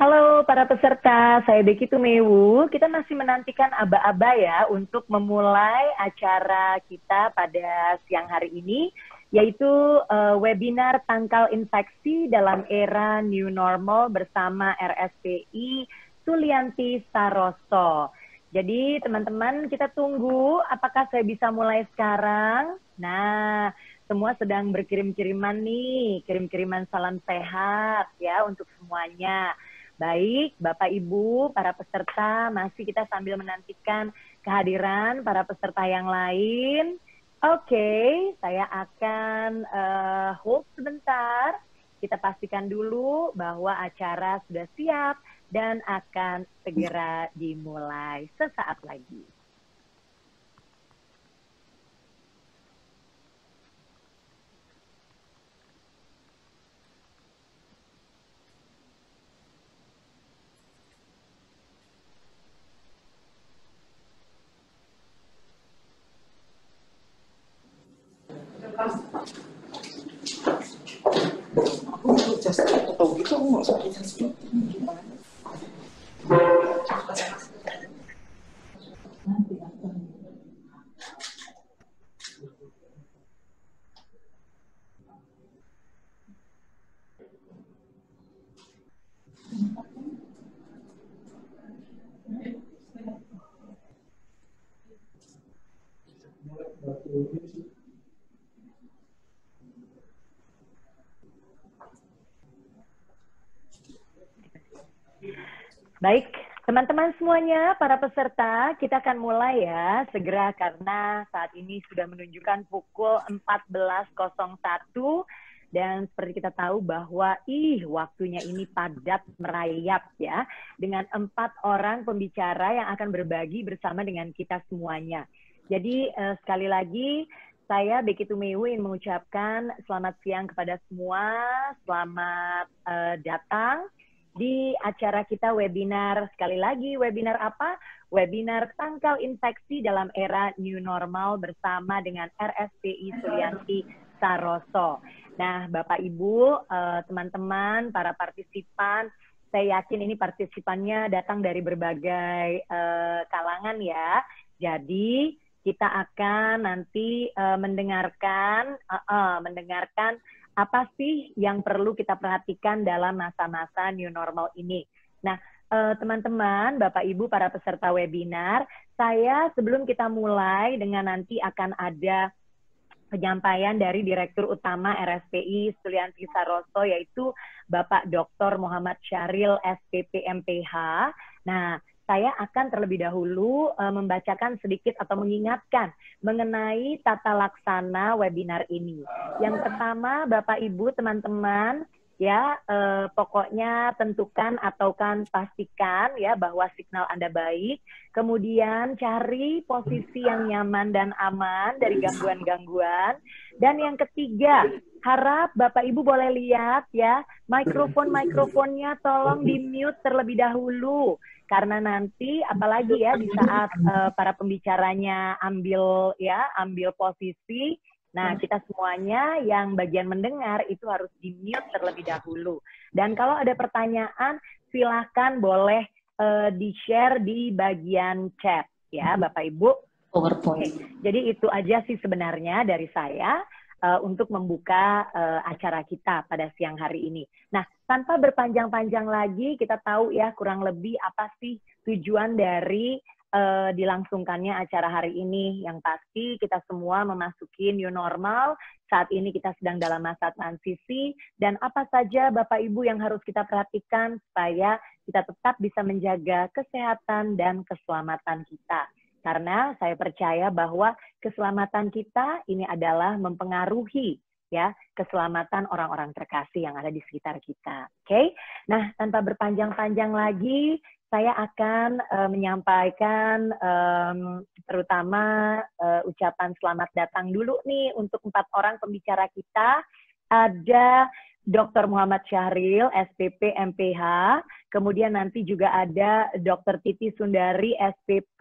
Halo para peserta, saya Becky Tumewu. Kita masih menantikan aba-aba ya untuk memulai acara kita pada siang hari ini, yaitu webinar tangkal infeksi dalam era new normal bersama RSPI Sulianti Saroso. Jadi teman-teman kita tunggu apakah saya bisa mulai sekarang. Nah, semua sedang berkirim-kiriman nih, kirim-kiriman salam sehat ya untuk semuanya. Baik, Bapak Ibu, para peserta, masih kita sambil menantikan kehadiran para peserta yang lain. Oke, saya akan hold sebentar. Kita pastikan dulu bahwa acara sudah siap dan akan segera dimulai sesaat lagi. Aku just atau gitu aku nggak usah adjust gimana? Baik, teman-teman semuanya, para peserta, kita akan mulai ya segera karena saat ini sudah menunjukkan pukul 14.01 dan seperti kita tahu bahwa waktunya ini padat merayap ya dengan 4 orang pembicara yang akan berbagi bersama dengan kita semuanya. Jadi sekali lagi saya Becky Tumewu ingin mengucapkan selamat siang kepada semua, selamat datang di acara kita webinar. Sekali lagi, webinar apa? Webinar tangkal infeksi dalam era new normal bersama dengan RSPI Sulianti Saroso. Nah, Bapak Ibu, teman-teman, para partisipan, saya yakin ini partisipannya datang dari berbagai kalangan ya. Jadi, kita akan nanti mendengarkan apa sih yang perlu kita perhatikan dalam masa-masa new normal ini. Nah, teman-teman, Bapak Ibu, para peserta webinar, saya sebelum kita mulai dengan nanti akan ada penyampaian dari Direktur Utama RSPI Sulianti Saroso, yaitu Bapak Dr. Muhammad Syahril, SPP MPH. Nah, saya akan terlebih dahulu membacakan sedikit atau mengingatkan mengenai tata laksana webinar ini. Yang pertama, Bapak Ibu, teman-teman, ya pokoknya tentukan atau kan pastikan ya bahwa signal Anda baik. Kemudian cari posisi yang nyaman dan aman dari gangguan-gangguan. Dan yang ketiga, harap Bapak Ibu boleh lihat ya mikrofonnya tolong di-mute terlebih dahulu. Karena nanti apalagi ya di saat para pembicaranya ambil posisi, nah kita semuanya yang bagian mendengar itu harus di-mute terlebih dahulu. Dan kalau ada pertanyaan silahkan boleh di-share di bagian chat ya Bapak Ibu. PowerPoint. Jadi itu aja sih sebenarnya dari saya untuk membuka acara kita pada siang hari ini. Nah, tanpa berpanjang-panjang lagi, kita tahu ya kurang lebih apa sih tujuan dari dilangsungkannya acara hari ini. Yang pasti kita semua memasuki new normal, saat ini kita sedang dalam masa transisi, dan apa saja Bapak Ibu yang harus kita perhatikan supaya kita tetap bisa menjaga kesehatan dan keselamatan kita. Karena saya percaya bahwa keselamatan kita ini adalah mempengaruhi ya keselamatan orang-orang terkasih yang ada di sekitar kita. Oke? Nah, tanpa berpanjang-panjang lagi, saya akan menyampaikan terutama ucapan selamat datang dulu nih untuk 4 orang pembicara kita. Ada Dr. Muhammad Syahril, SPP MPH, kemudian nanti juga ada Dr. Titi Sundari, SPP,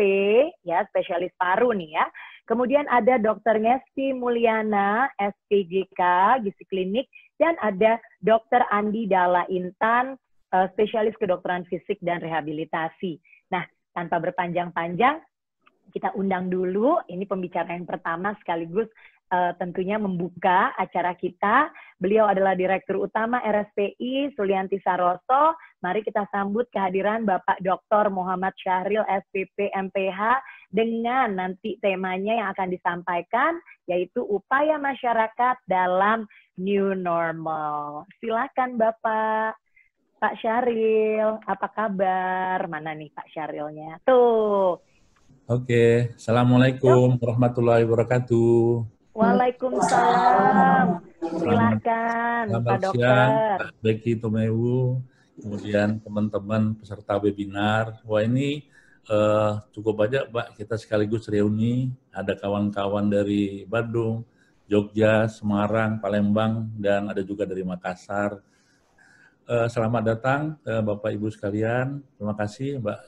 ya spesialis paru nih ya. Kemudian ada Dr. Ngesti Mulyana, SPGK, Gizi Klinik, dan ada Dr. Andi Dalla Intan, spesialis kedokteran fisik dan rehabilitasi. Nah, tanpa berpanjang-panjang, kita undang dulu, ini pembicara yang pertama sekaligus tentunya membuka acara kita. Beliau adalah Direktur Utama RSPI, Sulianti Saroso. Mari kita sambut kehadiran Bapak Dr. Muhammad Syahril, SPP, MPH, dengan nanti temanya yang akan disampaikan, yaitu upaya masyarakat dalam new normal. Silakan Bapak. Pak Syahril, apa kabar? Mana nih Pak Syahrilnya? Tuh. Oke, Assalamualaikum warahmatullahi wabarakatuh. Waalaikumsalam. Silakan Pak Dokter. Siang, Pak Beki Tomewu, kemudian teman-teman peserta webinar. Wah, ini cukup banyak, Pak. Kita sekaligus reuni. Ada kawan-kawan dari Bandung, Jogja, Semarang, Palembang, dan ada juga dari Makassar. Selamat datang Bapak Ibu sekalian. Terima kasih Mbak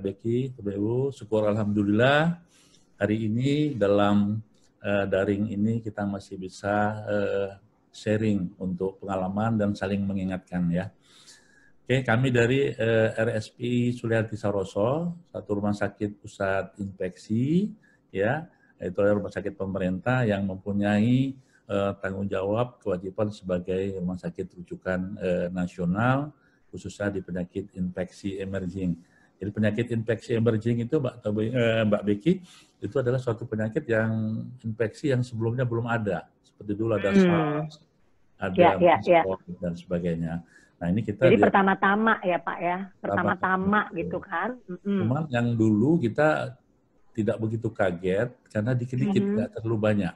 Beki Tomewu. Syukur alhamdulillah hari ini dalam daring ini kita masih bisa sharing untuk pengalaman dan saling mengingatkan ya. Oke, kami dari RSPI Sulianti Saroso, satu rumah sakit pusat infeksi ya, itu adalah rumah sakit pemerintah yang mempunyai tanggung jawab kewajiban sebagai rumah sakit rujukan nasional khususnya di penyakit infeksi emerging. Jadi penyakit infeksi emerging itu Mbak Beki itu adalah suatu penyakit yang infeksi yang sebelumnya belum ada. Seperti dulu ada SARS, ada COVID dan sebagainya. Nah, ini kita jadi pertama-tama ya Pak ya, pertama-tama gitu kan. Cuman yang dulu kita tidak begitu kaget karena dikit-dikit nggak terlalu banyak.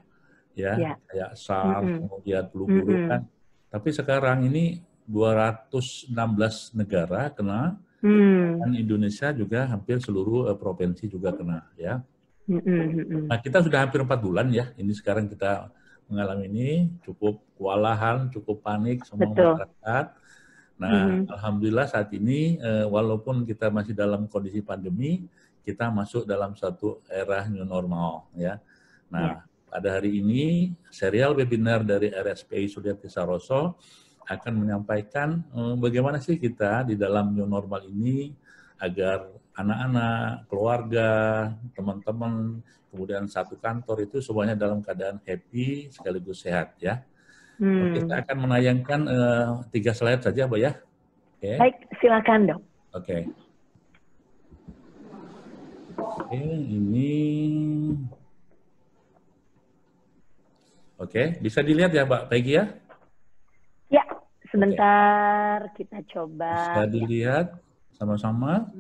Ya, kayak SARS, kemudian flu burung kan. Tapi sekarang ini 216 negara kena, dan Indonesia juga hampir seluruh provinsi juga kena ya. Nah, kita sudah hampir 4 bulan ya, ini sekarang kita mengalami ini, cukup kewalahan, cukup panik semua masyarakat. Nah, alhamdulillah saat ini walaupun kita masih dalam kondisi pandemi, kita masuk dalam satu era new normal ya. Nah, pada hari ini serial webinar dari RSPI Sulianti Saroso akan menyampaikan bagaimana sih kita di dalam new normal ini agar anak-anak, keluarga, teman-teman, kemudian satu kantor itu semuanya dalam keadaan happy sekaligus sehat ya. Oke, saya akan menayangkan 3 slide saja, Mbak ya. Oke. Baik, silakan Dok. Oke. Oke, ini. Oke, bisa dilihat ya Mbak Peggy ya? Ya, sebentar kita coba. Bisa dilihat sama-sama.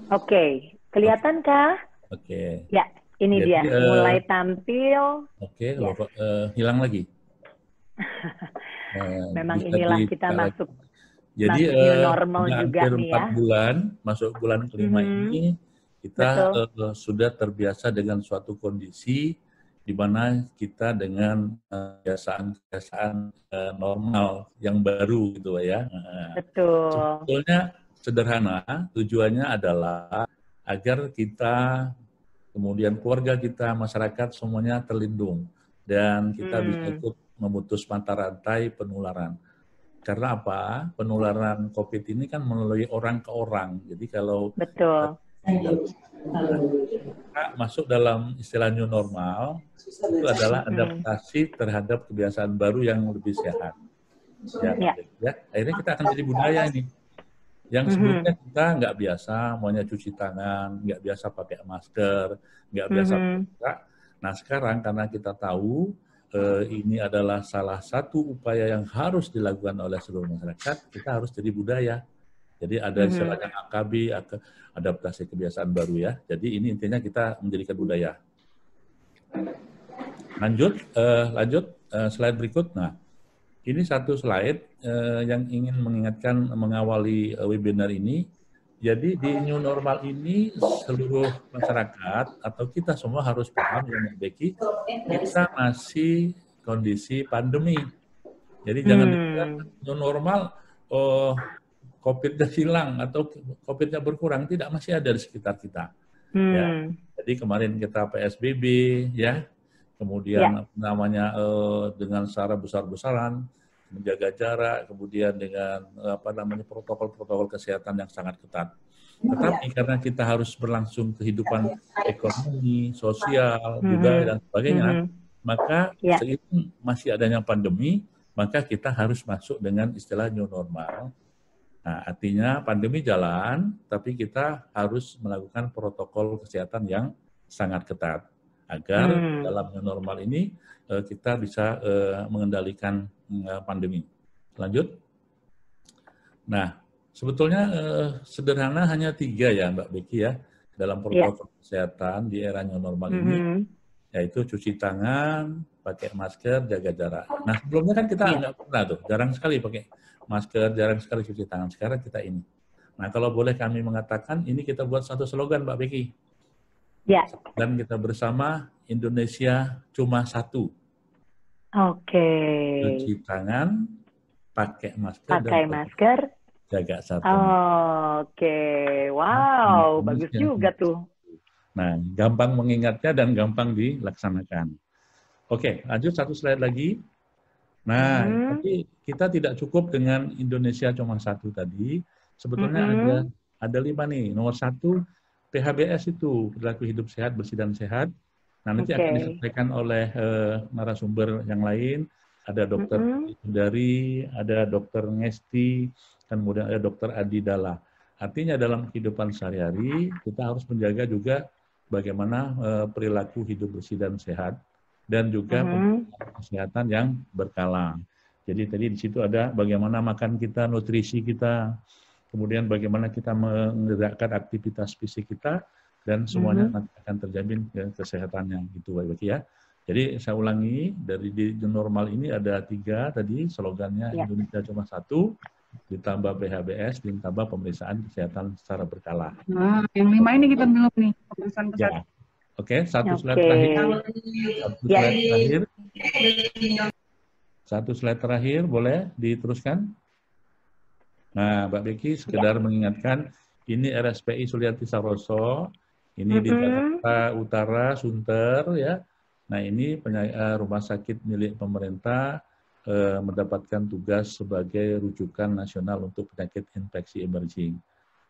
Oke, kelihatankah? Oke. Ya, ini dia, mulai tampil. Oke, hilang lagi. Memang inilah kita masuk. Jadi normal juga nih ya. 4 bulan, masuk bulan kelima ini, kita sudah terbiasa dengan suatu kondisi di mana kita dengan kebiasaan normal yang baru gitu ya. Betul. Sebetulnya sederhana, tujuannya adalah agar kita, kemudian keluarga kita, masyarakat semuanya terlindung dan kita bisa ikut memutus mata rantai penularan. Karena apa? Penularan COVID ini kan melalui orang ke orang. Jadi kalau masuk dalam istilah new normal, itu adalah adaptasi terhadap kebiasaan baru yang lebih sehat. Ya, akhirnya kita akan jadi budaya ini. Yang sebelumnya kita nggak biasa, maunya cuci tangan, nggak biasa pakai masker, nggak biasa buka. Nah sekarang karena kita tahu ini adalah salah satu upaya yang harus dilakukan oleh seluruh masyarakat, kita harus jadi budaya. Jadi ada istilahnya AKB, adaptasi kebiasaan baru ya. Jadi ini intinya kita menjadikan budaya. Lanjut slide berikut. Nah, ini satu slide yang ingin mengingatkan mengawali webinar ini. Jadi di new normal ini seluruh masyarakat atau kita semua harus paham ya Becky, kita masih kondisi pandemi. Jadi jangan dikira new normal COVID-nya hilang atau COVID-nya berkurang, tidak, masih ada di sekitar kita. Ya. Jadi kemarin kita PSBB ya, kemudian namanya dengan secara besar-besaran, menjaga jarak, kemudian dengan protokol-protokol kesehatan yang sangat ketat. Tetapi karena kita harus berlangsung kehidupan ekonomi, sosial, budaya dan sebagainya, maka seiring masih adanya pandemi, maka kita harus masuk dengan istilah new normal. Nah, artinya pandemi jalan, tapi kita harus melakukan protokol kesehatan yang sangat ketat agar dalam new normal ini kita bisa mengendalikan pandemi. Lanjut. Nah, sebetulnya sederhana hanya 3 ya Mbak Becky ya dalam protokol kesehatan di era new normal ini, yaitu cuci tangan, pakai masker, jaga jarak. Nah, sebelumnya kan kita nggak pernah tuh, jarang sekali pakai masker, jarang sekali cuci tangan. Sekarang kita ini. Nah, kalau boleh kami mengatakan, ini kita buat satu slogan Mbak Becky. Ya. Dan kita bersama, Indonesia cuma satu. Oke. Cuci tangan, pakai masker, jaga satu. Oke, wow, bagus juga tuh. Nah, gampang mengingatnya dan gampang dilaksanakan. Oke, lanjut satu slide lagi. Nah, tapi kita tidak cukup dengan Indonesia cuma satu tadi. Sebetulnya ada 5 nih. Nomor 1, PHBS itu, perilaku hidup sehat, bersih dan sehat. Nah, nanti akan disampaikan oleh narasumber yang lain. Ada Dokter Sundari, ada Dokter Ngesti, kemudian ada Dokter Adi Dalla. Artinya dalam kehidupan sehari-hari kita harus menjaga juga bagaimana perilaku hidup bersih dan sehat dan juga kesehatan yang berkala. Jadi tadi di situ ada bagaimana makan kita, nutrisi kita, kemudian bagaimana kita menggerakkan aktivitas fisik kita, dan semuanya nanti akan terjamin kesehatannya gitu Bapak ya. Jadi saya ulangi, dari di normal ini ada 3 tadi slogannya, Indonesia cuma satu, ditambah PHBS, ditambah pemeriksaan kesehatan secara berkala. Nah, yang 5 ini kita belum nih, pemeriksaan kesehatan. Oke, satu slide terakhir. Satu slide terakhir, boleh diteruskan? Nah, Mbak Becky sekedar mengingatkan, ini RSPI Sulianti Saroso, ini di Jakarta Utara, Sunter, ya. Nah, ini rumah sakit milik pemerintah mendapatkan tugas sebagai rujukan nasional untuk penyakit infeksi emerging.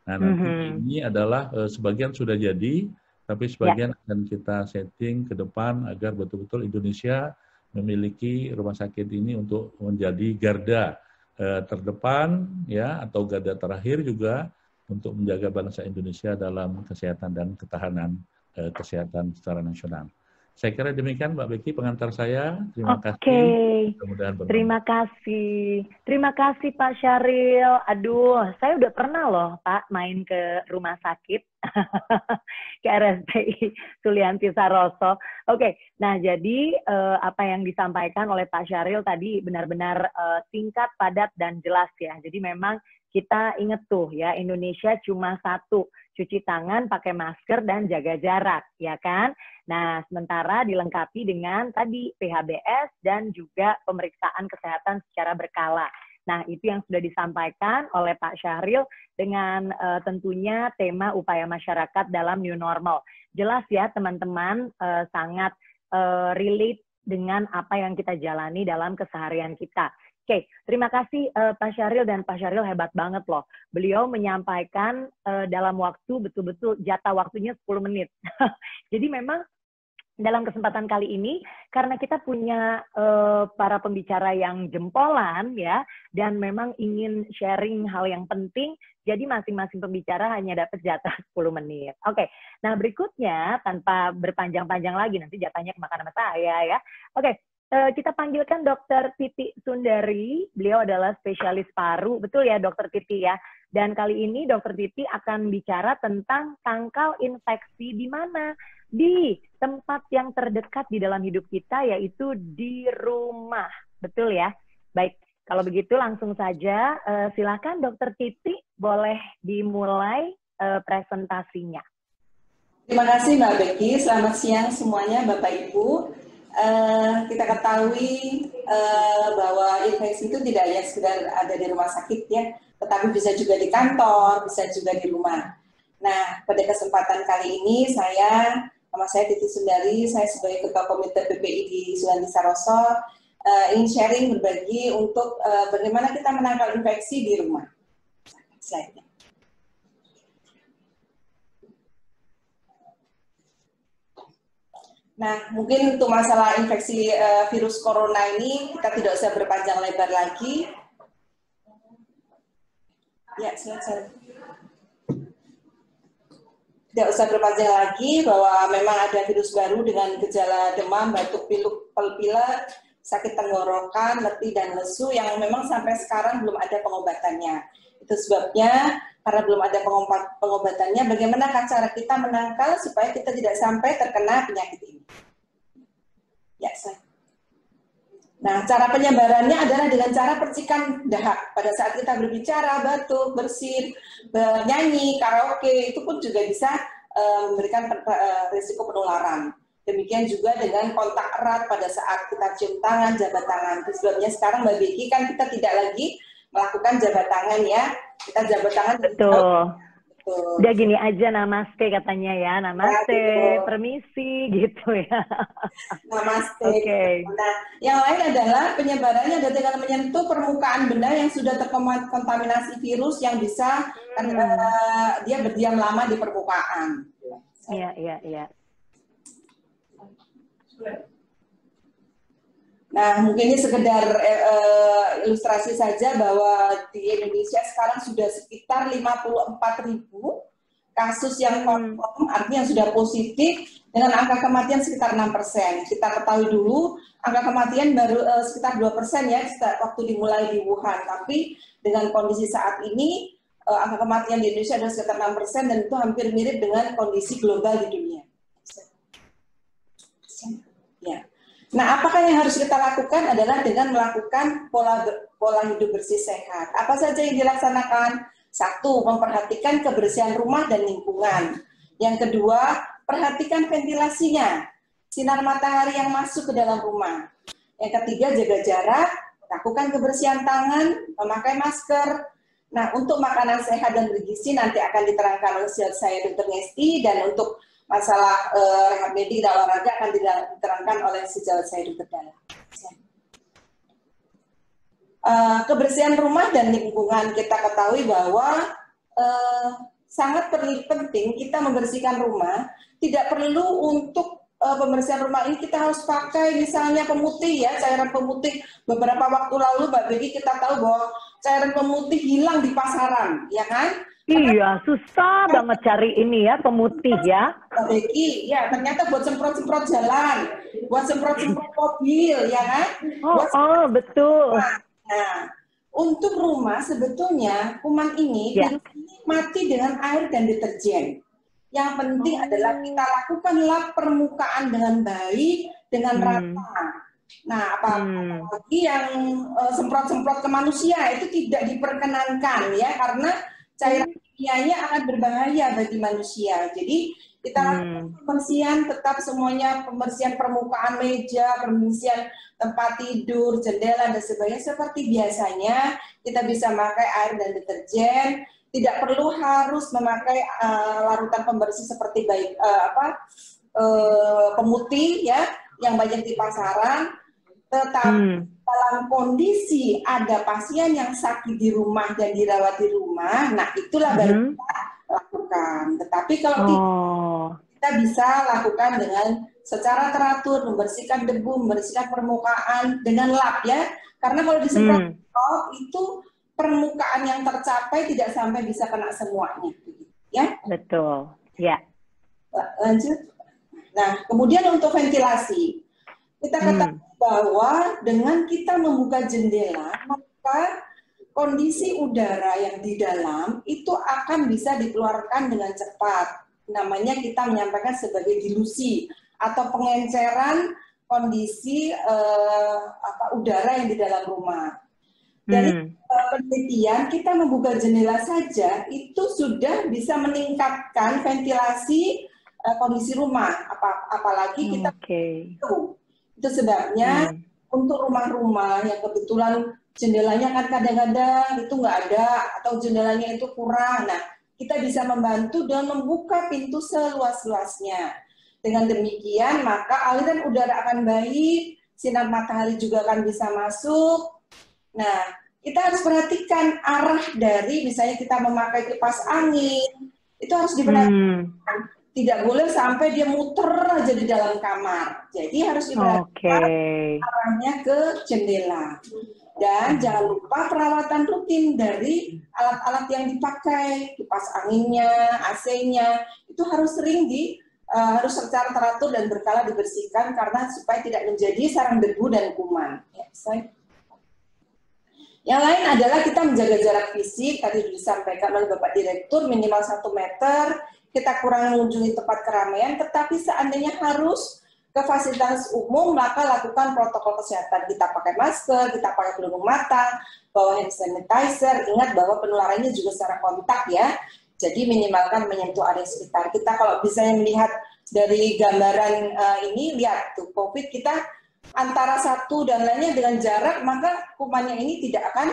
Nah, nanti ini adalah sebagian sudah jadi, tapi sebagian akan kita setting ke depan agar betul-betul Indonesia memiliki rumah sakit ini untuk menjadi garda terdepan ya, atau garda terakhir juga untuk menjaga bangsa Indonesia dalam kesehatan dan ketahanan kesehatan secara nasional. Saya kira demikian Mbak Becky pengantar saya. Terima kasih. Terima kasih Pak Syahril. Aduh, saya udah pernah loh Pak main ke rumah sakit ke RSPI Sulianti Saroso. Oke, nah jadi apa yang disampaikan oleh Pak Syahril tadi benar-benar singkat, padat dan jelas ya. Jadi memang kita ingat tuh ya, Indonesia cuma satu, cuci tangan, pakai masker, dan jaga jarak, ya kan? Nah, sementara dilengkapi dengan tadi PHBS dan juga pemeriksaan kesehatan secara berkala. Nah, itu yang sudah disampaikan oleh Pak Syahril dengan tentunya tema upaya masyarakat dalam new normal. Jelas ya teman-teman, sangat relate dengan apa yang kita jalani dalam keseharian kita. Oke, terima kasih Pak Syahril, dan Pak Syahril hebat banget loh. Beliau menyampaikan dalam waktu betul-betul jatah waktunya 10 menit. Jadi memang dalam kesempatan kali ini, karena kita punya para pembicara yang jempolan ya, dan memang ingin sharing hal yang penting, jadi masing-masing pembicara hanya dapat jatah 10 menit. Oke, nah berikutnya tanpa berpanjang-panjang lagi, nanti jatahnya kemakan sama saya ya. Oke. Kita panggilkan Dr. Titi Sundari, beliau adalah spesialis paru, betul ya Dr. Titi ya? Dan kali ini Dr. Titi akan bicara tentang tangkal infeksi di mana? Di tempat yang terdekat di dalam hidup kita, yaitu di rumah, betul ya? Baik, kalau begitu langsung saja silakan Dr. Titi, boleh dimulai presentasinya. Terima kasih Mbak Becky, selamat siang semuanya Bapak Ibu. Kita ketahui bahwa infeksi itu tidak hanya sekedar ada di rumah sakit ya, tetapi bisa juga di kantor, bisa juga di rumah. Nah, pada kesempatan kali ini saya Nama saya Titi Sundari, saya sebagai Ketua Komite PPI di Sulianti Saroso, ingin sharing, berbagi untuk bagaimana kita menangkal infeksi di rumah. Slide-nya. Nah, mungkin untuk masalah infeksi virus corona ini kita tidak usah berpanjang lebar lagi. Ya, selesai. Tidak usah berpanjang lagi bahwa memang ada virus baru dengan gejala demam, batuk pilek, pilek, sakit tenggorokan, letih dan lesu yang memang sampai sekarang belum ada pengobatannya. Itu sebabnya karena belum ada pengobatannya, bagaimana cara kita menangkal supaya kita tidak sampai terkena penyakit ini. Ya, saya. Nah, cara penyebarannya adalah dengan cara percikan dahak. Pada saat kita berbicara, batuk, bersin, bernyanyi, karaoke, itu pun juga bisa memberikan risiko penularan. Demikian juga dengan kontak erat pada saat kita cium tangan, jabat tangan. Sebabnya sekarang Mbak Becky kan kita tidak lagi melakukan jabat tangan ya. Kita jabat tangan. Betul. Udah gini aja, namaste katanya ya, namaste, permisi gitu ya. Namaste. Okay. Nah, yang lain adalah penyebarannya adalah dengan menyentuh permukaan benda yang sudah terkontaminasi virus yang bisa dia berdiam lama di permukaan. Iya. Nah, mungkin ini sekedar ilustrasi saja bahwa di Indonesia sekarang sudah sekitar 54.000 kasus yang confirm, artinya yang sudah positif, dengan angka kematian sekitar 6%. Kita ketahui dulu, angka kematian baru sekitar 2% ya, waktu dimulai di Wuhan. Tapi dengan kondisi saat ini, angka kematian di Indonesia adalah sekitar 6%, dan itu hampir mirip dengan kondisi global di dunia. Ya. Nah, apakah yang harus kita lakukan adalah dengan melakukan pola hidup bersih sehat. Apa saja yang dilaksanakan? Satu, memperhatikan kebersihan rumah dan lingkungan. Yang kedua, perhatikan ventilasinya, sinar matahari yang masuk ke dalam rumah. Yang ketiga, jaga jarak, lakukan kebersihan tangan, memakai masker. Nah, untuk makanan sehat dan bergizi nanti akan diterangkan oleh saya Dr. Ngesti, dan untuk masalah rehab medik dan olahraga akan diterangkan oleh sejawat saya Dr. Dalla. Kebersihan rumah dan lingkungan, kita ketahui bahwa sangat penting kita membersihkan rumah. Tidak perlu untuk pembersihan rumah ini kita harus pakai misalnya pemutih ya, cairan pemutih. Beberapa waktu lalu Mbak Becky kita tahu bahwa cairan pemutih hilang di pasaran, ya kan? Iya, susah banget cari ini ya, pemutih ya. Mbak Becky, ya ternyata buat semprot-semprot jalan, buat semprot-semprot mobil, ya kan? Betul. Nah, untuk rumah sebetulnya kuman ini mati dengan air dan deterjen. Yang penting adalah kita lakukan lap permukaan dengan baik, dengan rata. Nah, apalagi yang semprot-semprot ke manusia itu tidak diperkenankan ya, karena cairan kimianya akan berbahaya bagi manusia. Jadi kita lakukan pembersihan tetap semuanya, pembersihan permukaan meja, pembersihan tempat tidur, jendela dan sebagainya seperti biasanya. Kita bisa pakai air dan deterjen. Tidak perlu harus memakai larutan pembersih seperti pemutih ya yang banyak di pasaran. Tetapi dalam kondisi ada pasien yang sakit di rumah dan dirawat di rumah, nah itulah baru kita lakukan. Tetapi kalau kita bisa lakukan dengan secara teratur, membersihkan debu, membersihkan permukaan dengan lap ya. Karena kalau disemprot itu permukaan yang tercapai tidak sampai bisa kena semuanya, ya. Betul, ya. Lanjut. Nah, kemudian untuk ventilasi, kita katakan bahwa dengan kita membuka jendela, maka kondisi udara yang di dalam itu akan bisa dikeluarkan dengan cepat. Namanya kita menyampaikan sebagai dilusi atau pengenceran kondisi udara yang di dalam rumah. Dari penelitian, kita membuka jendela saja itu sudah bisa meningkatkan ventilasi kondisi rumah. Apalagi kita itu sebabnya untuk rumah-rumah yang kebetulan jendelanya kan kadang-kadang itu nggak ada atau jendelanya itu kurang. Nah, kita bisa membantu dengan membuka pintu seluas-luasnya. Dengan demikian, maka aliran udara akan baik, sinar matahari juga akan bisa masuk. Nah, kita harus perhatikan arah dari misalnya kita memakai kipas angin, itu harus diperhatikan. Tidak boleh sampai dia muter aja di dalam kamar. Jadi harus diperhatikan arahnya ke jendela. Dan jangan lupa perawatan rutin dari alat-alat yang dipakai, kipas anginnya, AC-nya, itu harus sering harus secara teratur dan berkala dibersihkan karena supaya tidak menjadi sarang debu dan kuman. Ya, yang lain adalah kita menjaga jarak fisik, tadi sudah disampaikan oleh Bapak Direktur, minimal 1 meter, kita kurang mengunjungi tempat keramaian, tetapi seandainya harus ke fasilitas umum, maka lakukan protokol kesehatan. Kita pakai masker, kita pakai pelindung mata, bawa hand sanitizer, ingat bahwa penularannya juga secara kontak ya, jadi minimalkan menyentuh area sekitar. Kita kalau bisa melihat dari gambaran ini, lihat tuh COVID kita antara satu dan lainnya dengan jarak, maka kumannya ini tidak akan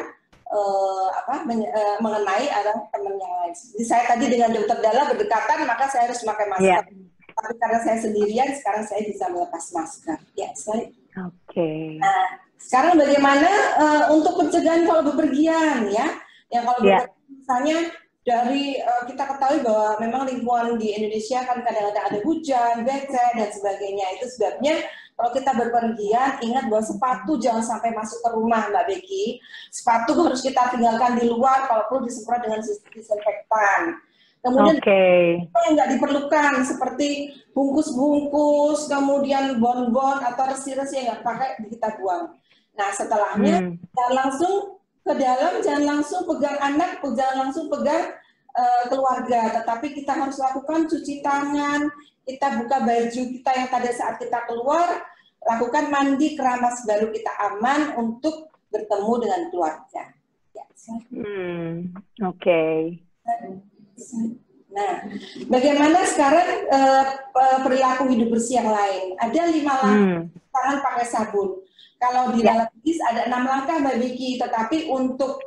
mengenai arah teman yang lain. Jadi saya tadi dengan Dokter Dalla berdekatan, maka saya harus memakai masker. Tapi karena saya sendirian, sekarang saya bisa melepas masker. Ya, sekali. Oke. Nah, sekarang bagaimana untuk pencegahan kalau bepergian ya? Yang kalau bepergian misalnya dari kita ketahui bahwa memang lingkungan di Indonesia kan kadang-kadang ada hujan, becek dan sebagainya. Itu sebabnya kalau kita berpergian, ingat bahwa sepatu jangan sampai masuk ke rumah, Mbak Becky. Sepatu harus kita tinggalkan di luar, kalau perlu disemprot dengan disinfektan. Kemudian yang nggak diperlukan seperti bungkus-bungkus, kemudian bon-bon atau resi-resi yang nggak pakai kita buang. Nah setelahnya jangan langsung ke dalam, jangan langsung pegang anak, jangan langsung pegang keluarga, tetapi kita harus lakukan cuci tangan, kita buka baju kita yang tadi saat kita keluar, lakukan mandi keramas baru kita aman untuk bertemu dengan keluarga. Ya, Nah, bagaimana sekarang perilaku hidup bersih yang lain? Ada 5 langkah tangan pakai sabun. Kalau di dalam medis ada 6 langkah Mbak Vicky, tetapi untuk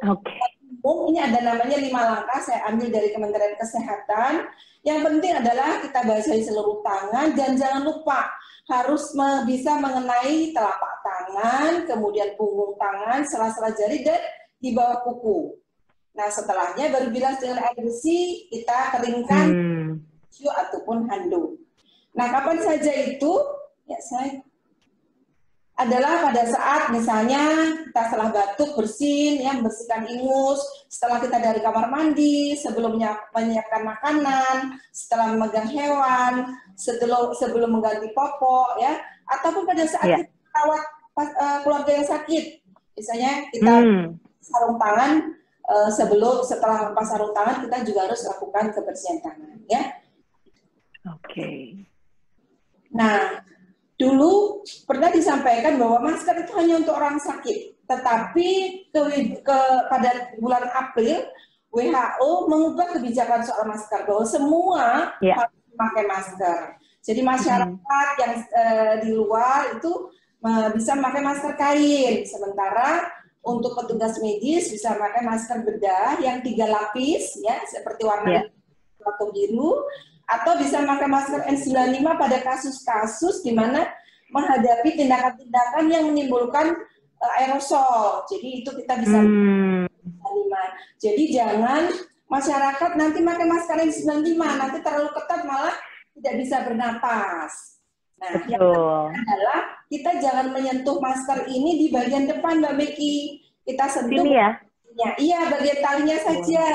umum ini ada namanya 5 langkah. Saya ambil dari Kementerian Kesehatan. Yang penting adalah kita basahi seluruh tangan dan jangan lupa harus bisa mengenai telapak tangan, kemudian punggung tangan, sela-sela jari dan di bawah kuku. Nah setelahnya baru bilas dengan air bersih, kita keringkan tisu ataupun handuk. Nah kapan saja itu? Ya saya adalah pada saat misalnya kita setelah batuk bersin, ya membersihkan ingus, setelah kita dari kamar mandi, sebelum menyiapkan makanan, setelah memegang hewan, sebelum mengganti popok, ya, ataupun pada saat kita merawat keluarga yang sakit, misalnya kita sarung tangan setelah lepas sarung tangan kita juga harus lakukan kebersihan tangan, ya. Nah. Dulu pernah disampaikan bahwa masker itu hanya untuk orang sakit, tetapi pada bulan April WHO mengubah kebijakan soal masker bahwa semua harus memakai masker. Jadi masyarakat yang di luar itu bisa memakai masker kain, sementara untuk petugas medis bisa memakai masker bedah yang 3 lapis, ya seperti warna atau biru. Atau bisa memakai masker N95 pada kasus-kasus di mana menghadapi tindakan-tindakan yang menimbulkan aerosol. Jadi itu kita bisa N95. Jadi jangan masyarakat nanti pakai masker N95, nanti terlalu ketat malah tidak bisa bernapas. Nah, yang adalah kita jangan menyentuh masker ini di bagian depan, Mbak Becky. Kita sentuh iya bagian talinya saja.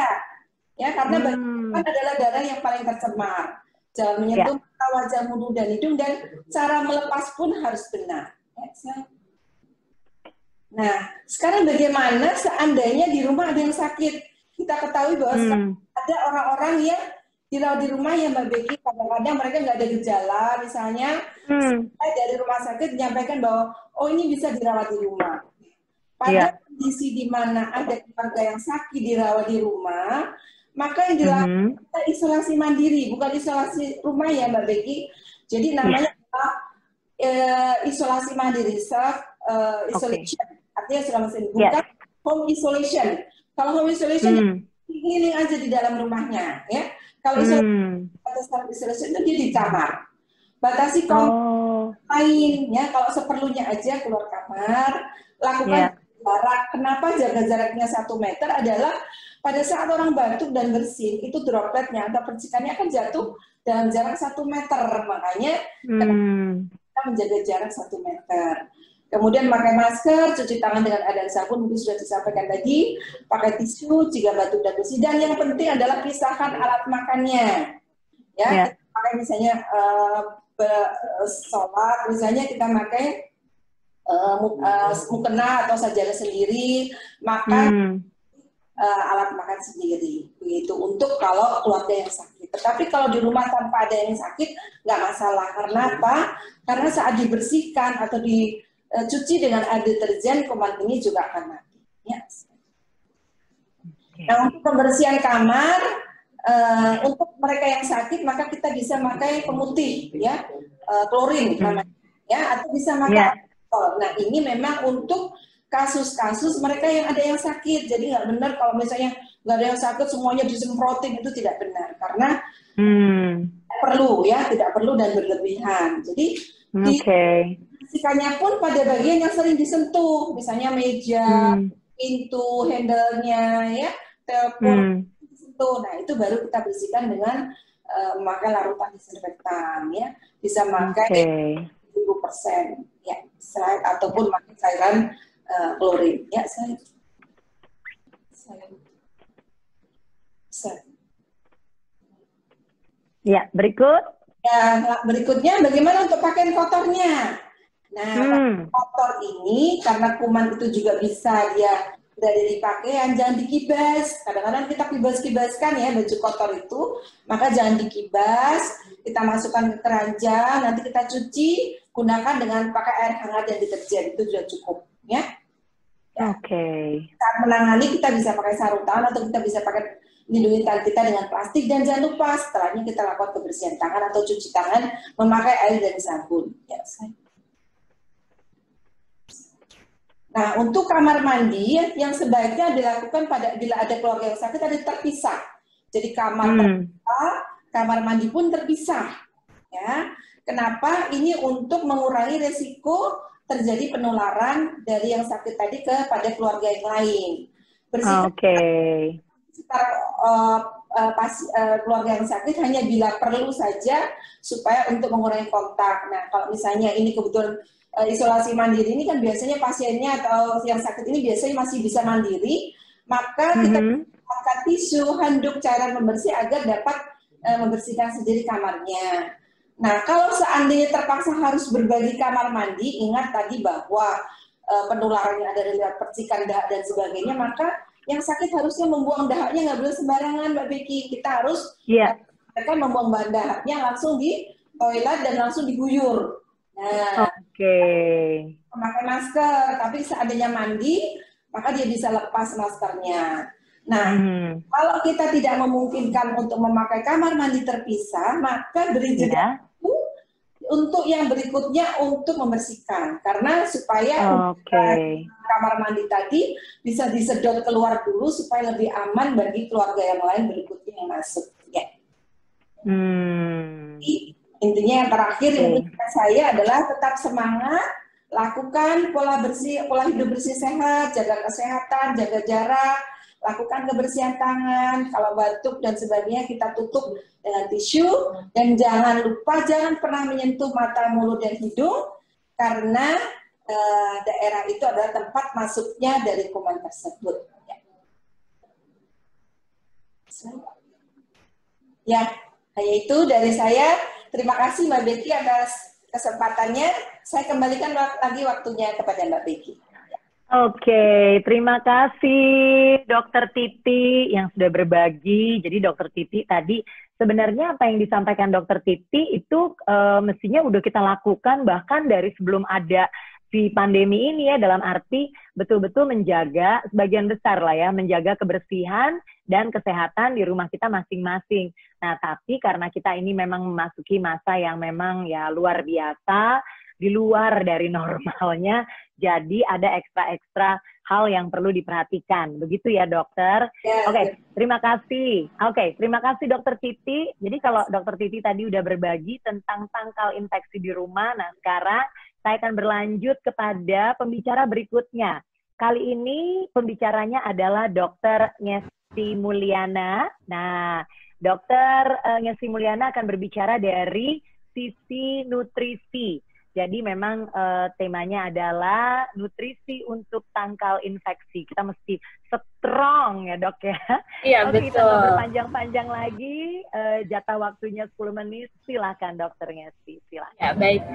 Ya, karena bagian adalah darah yang paling tercemar. Jangan menyentuh mata, wajah, mulut, dan hidung, dan cara melepas pun harus benar. Nah, sekarang bagaimana seandainya di rumah ada yang sakit? Kita ketahui bahwa ada orang-orang yang dirawat di rumah yang Mbak Becky, kadang-kadang mereka nggak ada gejala, misalnya dari rumah sakit menyampaikan bahwa oh ini bisa dirawat di rumah. Pada kondisi di mana ada keluarga yang sakit dirawat di rumah, maka yang dilakukan kita isolasi mandiri, bukan isolasi rumah ya Mbak Becky. Jadi namanya isolasi mandiri, self isolation. Artinya isolasi bukan home isolation. Kalau home isolation keliling aja di dalam rumahnya, ya. Kalau isolasi self isolation itu dia di kamar. batasi kontak Oh, lain ya. Kalau seperlunya aja keluar kamar, lakukan ya. jarak. Kenapa jaga jaraknya 1 meter adalah pada saat orang batuk dan bersin itu dropletnya atau percikannya akan jatuh dalam jarak 1 meter. Makanya kita menjaga jarak 1 meter. Kemudian pakai masker, cuci tangan dengan air dan sabun, mungkin sudah disampaikan tadi, pakai tisu jika batuk dan bersin. Dan yang penting adalah pisahkan alat makannya. Ya, kita pakai misalnya sholat, misalnya kita pakai mukena atau sajadah sendiri, makan alat makan sendiri, begitu untuk kalau keluarga yang sakit. Tetapi kalau di rumah tanpa ada yang sakit nggak masalah. Karena apa? Karena saat dibersihkan atau dicuci dengan air deterjen, kuman ini juga akan mati. Ya. Nah, untuk pembersihan kamar, untuk mereka yang sakit maka kita bisa pakai pemutih, ya, klorin namanya, ya, atau bisa pakai alkohol. Nah, ini memang untuk kasus-kasus mereka yang ada yang sakit. Jadi nggak benar kalau misalnya nggak ada yang sakit semuanya disemprotin, itu tidak benar karena perlu, ya, tidak perlu dan berlebihan. Jadi bersihkannya pun pada bagian yang sering disentuh, misalnya meja, pintu, handle-nya, ya, telepon disentuh. Nah, itu baru kita bersihkan dengan memakai larutan disinfektan, ya, bisa pakai 10%, ya, ataupun pakai cairan klorin, ya, Ya, berikut. Ya, berikutnya bagaimana untuk pakaian kotornya? Nah, pakaian kotor ini karena kuman itu juga bisa dia berada di pakaian, jangan dikibas. Kadang-kadang kita kibas-kibaskan, ya, baju kotor itu, maka jangan dikibas. Kita masukkan ke keranjang, nanti kita cuci, gunakan dengan pakai air hangat dan deterjen, itu sudah cukup, ya. Ya. Saat menangani kita bisa pakai sarung tangan atau kita bisa pakai lindungi tangan kita dengan plastik, dan jangan lupa setelahnya kita lakukan kebersihan tangan atau cuci tangan memakai air dan sabun. Ya, nah, untuk kamar mandi yang sebaiknya dilakukan bila ada keluarga yang sakit ada terpisah. Jadi kamar terpisah, kamar mandi pun terpisah. Ya, kenapa? Ini untuk mengurangi resiko terjadi penularan dari yang sakit tadi kepada keluarga yang lain. Bersihkan sekitar keluarga yang sakit hanya bila perlu saja supaya untuk mengurangi kontak. Nah, kalau misalnya ini kebetulan isolasi mandiri ini kan biasanya pasiennya atau yang sakit ini biasanya masih bisa mandiri, maka kita pakai tisu, handuk, cairan pembersih agar dapat membersihkan sendiri kamarnya. Nah, kalau seandainya terpaksa harus berbagi kamar mandi, ingat tadi bahwa penularannya ada dari percikan dahak dan sebagainya, maka yang sakit harusnya membuang dahaknya nggak boleh sembarangan, Mbak Becky. Kita harus mereka membuang bahan dahaknya langsung di toilet dan langsung diguyur. Nah, memakai masker, tapi seandainya mandi, maka dia bisa lepas maskernya. Nah, kalau kita tidak memungkinkan untuk memakai kamar mandi terpisah, maka beri jeda untuk yang berikutnya untuk membersihkan. Karena supaya kamar mandi tadi bisa disedot keluar dulu supaya lebih aman bagi keluarga yang lain berikutnya yang masuk. Ya. Intinya yang terakhir yang saya adalah tetap semangat, lakukan pola hidup bersih sehat, jaga kesehatan, jaga jarak, lakukan kebersihan tangan, kalau batuk dan sebagainya kita tutup dengan tisu, dan jangan lupa jangan pernah menyentuh mata, mulut, dan hidung karena daerah itu adalah tempat masuknya dari kuman tersebut. Ya, hanya itu dari saya. Terima kasih Mbak Becky atas kesempatannya. Saya kembalikan lagi waktunya kepada Mbak Becky. Terima kasih Dokter Titi yang sudah berbagi. Jadi Dokter Titi tadi sebenarnya apa yang disampaikan Dokter Titi itu mestinya udah kita lakukan bahkan dari sebelum ada si pandemi ini, ya, dalam arti betul-betul menjaga sebagian besar lah, ya, menjaga kebersihan dan kesehatan di rumah kita masing-masing. Nah, tapi karena kita ini memang memasuki masa yang memang ya luar biasa, di luar dari normalnya, jadi ada ekstra-ekstra hal yang perlu diperhatikan. Begitu ya, dokter? Oke, terima kasih. Oke, terima kasih dokter Titi. Jadi kalau dokter Titi tadi udah berbagi tentang tangkal infeksi di rumah, nah sekarang saya akan berlanjut kepada pembicara berikutnya. Kali ini pembicaranya adalah Dr. Ngesti Mulyana. Nah, Dr. Ngesti Mulyana akan berbicara dari sisi nutrisi. Jadi memang temanya adalah nutrisi untuk tangkal infeksi. Kita mesti strong ya, Dok ya. Iya, Oke, betul. kita nggak berpanjang-panjang lagi. Jatah waktunya 10 menit. Silakan Dokter Ngesti, silakan. Ya, baik.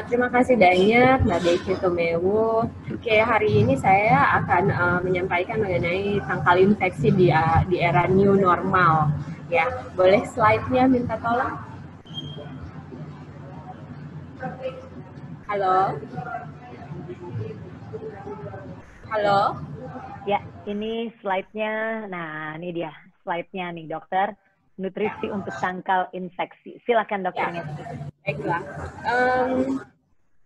Terima kasih banyak Mbak Becky Tumewu. Oke, hari ini saya akan menyampaikan mengenai tangkal infeksi di era new normal. Ya, boleh slide-nya minta tolong? Halo? Halo? Ya, ini slide-nya. Nah, ini dia slide-nya nih, dokter. Nutrisi untuk tangkal infeksi. Silakan, Dokter Ngesti. Baiklah.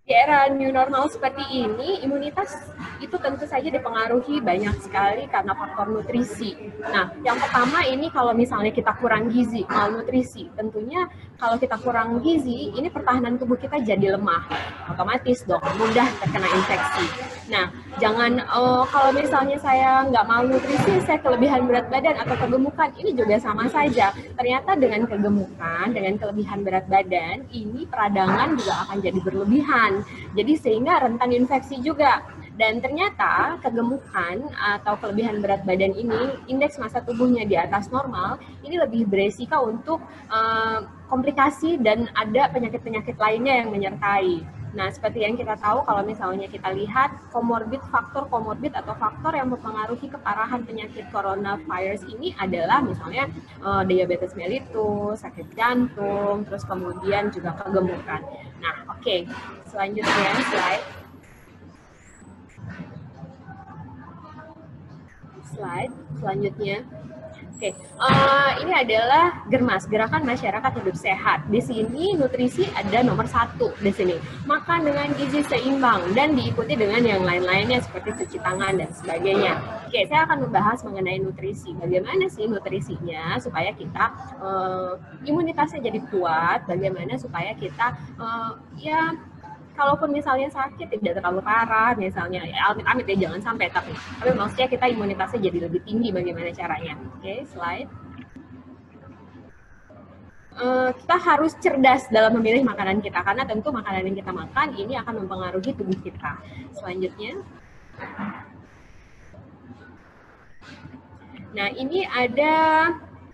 Di era new normal seperti ini, imunitas itu tentu saja dipengaruhi banyak sekali karena faktor nutrisi. Nah, yang pertama ini kalau misalnya kita kurang gizi, malnutrisi, tentunya kalau kita kurang gizi, ini pertahanan tubuh kita jadi lemah. Otomatis dong, mudah terkena infeksi. Nah, jangan kalau misalnya saya nggak malnutrisi, saya kelebihan berat badan atau kegemukan, ini juga sama saja. Ternyata dengan kegemukan, dengan kelebihan berat badan, ini peradangan juga akan jadi berlebihan. Jadi sehingga rentan infeksi juga. Dan ternyata kegemukan atau kelebihan berat badan ini, indeks massa tubuhnya di atas normal, ini lebih beresiko untuk komplikasi dan ada penyakit-penyakit lainnya yang menyertai. Nah, seperti yang kita tahu kalau misalnya kita lihat faktor komorbid atau faktor yang mempengaruhi keparahan penyakit coronavirus ini adalah misalnya diabetes mellitus, sakit jantung, terus kemudian juga kegemukan. Nah, oke. Selanjutnya, slide selanjutnya. Oke, ini adalah GERMAS, Gerakan Masyarakat Hidup Sehat. Di sini nutrisi ada nomor 1 di sini. Makan dengan gizi seimbang dan diikuti dengan yang lain-lainnya seperti cuci tangan dan sebagainya. Oke, saya akan membahas mengenai nutrisi. Bagaimana sih nutrisinya supaya kita imunitasnya jadi kuat, bagaimana supaya kita kalaupun misalnya sakit tidak terlalu parah, misalnya amit-amit ya jangan sampai, tapi maksudnya kita imunitasnya jadi lebih tinggi, bagaimana caranya? Oke, slide. Kita harus cerdas dalam memilih makanan kita, karena tentu makanan yang kita makan ini akan mempengaruhi tubuh kita. Selanjutnya. Nah, ini ada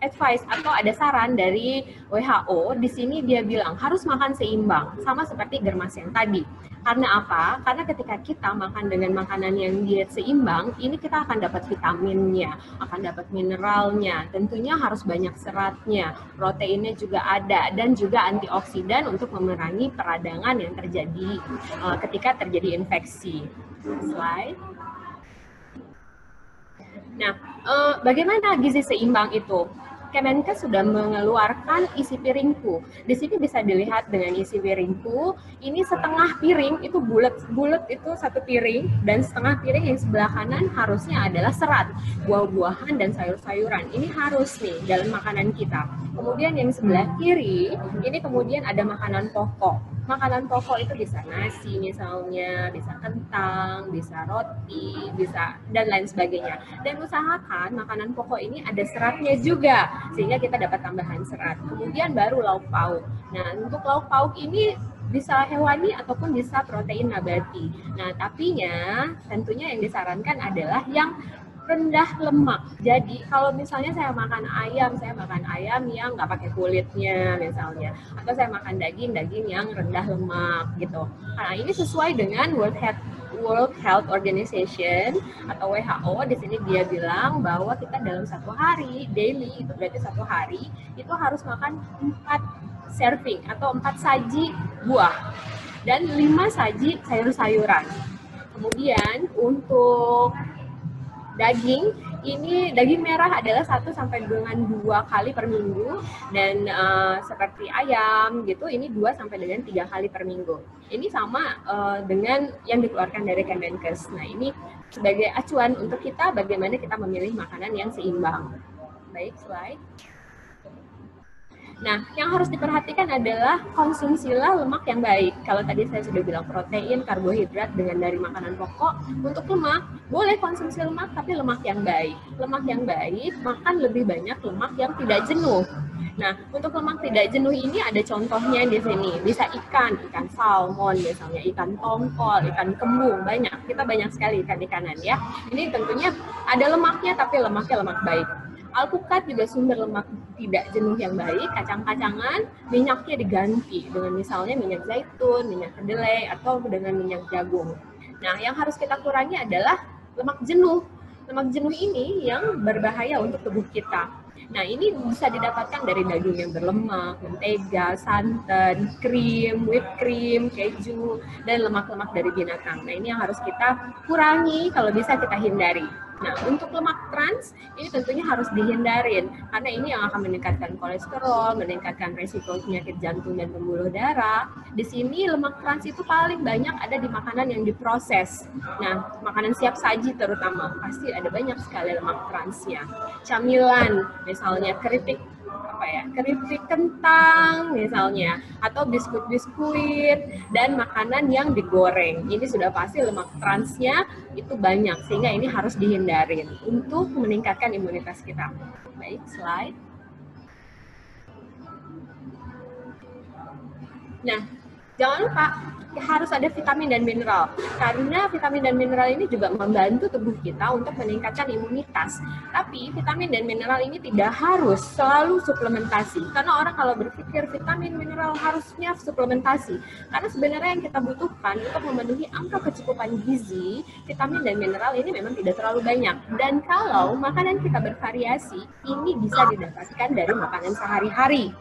advice atau ada saran dari WHO. Di sini dia bilang harus makan seimbang, sama seperti GERMAS yang tadi. Karena apa? Karena ketika kita makan dengan makanan yang diet seimbang, ini kita akan dapat vitaminnya, akan dapat mineralnya, tentunya harus banyak seratnya, proteinnya juga ada, dan juga antioksidan untuk memerangi peradangan yang terjadi ketika terjadi infeksi. Slide. Nah, bagaimana gizi seimbang itu? Kemenkes sudah mengeluarkan isi piringku. Di sini bisa dilihat dengan isi piringku. Ini setengah piring itu bulat itu satu piring, dan setengah piring yang sebelah kanan harusnya adalah serat, buah-buahan dan sayur-sayuran. Ini harus nih dalam makanan kita. Kemudian yang sebelah kiri ini kemudian ada makanan pokok. Makanan pokok itu bisa nasi misalnya, bisa kentang, bisa roti, bisa dan lain sebagainya. Dan usahakan makanan pokok ini ada seratnya juga, sehingga kita dapat tambahan serat. Kemudian baru lauk pauk. Nah, untuk lauk pauk ini bisa hewani ataupun bisa protein nabati. Nah, tapinya tentunya yang disarankan adalah yang rendah lemak. Jadi kalau misalnya saya makan ayam yang nggak pakai kulitnya misalnya, atau saya makan daging yang rendah lemak gitu. Nah, ini sesuai dengan World Health Organization atau WHO. Di sini dia bilang bahwa kita dalam satu hari daily, itu berarti satu hari itu harus makan 4 serving atau 4 saji buah dan 5 saji sayur-sayuran. Kemudian untuk daging ini daging merah adalah 1 sampai dengan 2 kali per minggu, dan seperti ayam gitu ini 2 sampai dengan 3 kali per minggu. Ini sama dengan yang dikeluarkan dari Kemenkes. Nah, ini sebagai acuan untuk kita bagaimana kita memilih makanan yang seimbang. Baik, slide. Nah, yang harus diperhatikan adalah konsumsilah lemak yang baik. Kalau tadi saya sudah bilang protein, karbohidrat dengan dari makanan pokok. Untuk lemak, boleh konsumsi lemak, tapi lemak yang baik. Lemak yang baik, makan lebih banyak lemak yang tidak jenuh. Nah, untuk lemak tidak jenuh ini ada contohnya di sini. Bisa ikan salmon misalnya, ikan tongkol, ikan kembung, banyak. Kita banyak sekali ikan-ikanan ya. Ini tentunya ada lemaknya, tapi lemaknya lemak baik. Alpukat juga sumber lemak tidak jenuh yang baik, kacang-kacangan, minyaknya diganti dengan misalnya minyak zaitun, minyak kedelai, atau dengan minyak jagung. Nah, yang harus kita kurangi adalah lemak jenuh. Lemak jenuh ini yang berbahaya untuk tubuh kita. Nah, ini bisa didapatkan dari daging yang berlemak, mentega, santan, krim, whipped cream, keju, dan lemak-lemak dari binatang. Nah, ini yang harus kita kurangi, kalau bisa kita hindari. Nah, untuk lemak trans, ini tentunya harus dihindarin, karena ini yang akan meningkatkan kolesterol, meningkatkan resiko penyakit jantung dan pembuluh darah. Di sini lemak trans itu paling banyak ada di makanan yang diproses. Nah, makanan siap saji terutama, pasti ada banyak sekali lemak transnya. Camilan, misalnya keripik kentang misalnya, atau biskuit-biskuit, dan makanan yang digoreng. Ini sudah pasti lemak transnya itu banyak, sehingga ini harus dihindarin untuk meningkatkan imunitas kita. Baik, slide. Nah, jangan lupa harus ada vitamin dan mineral, karena vitamin dan mineral ini juga membantu tubuh kita untuk meningkatkan imunitas. Tapi vitamin dan mineral ini tidak harus selalu suplementasi, karena orang kalau berpikir vitamin mineral harusnya suplementasi, karena sebenarnya yang kita butuhkan untuk memenuhi angka kecukupan gizi, vitamin dan mineral ini memang tidak terlalu banyak. Dan kalau makanan kita bervariasi, ini bisa didapatkan dari makanan sehari-hari.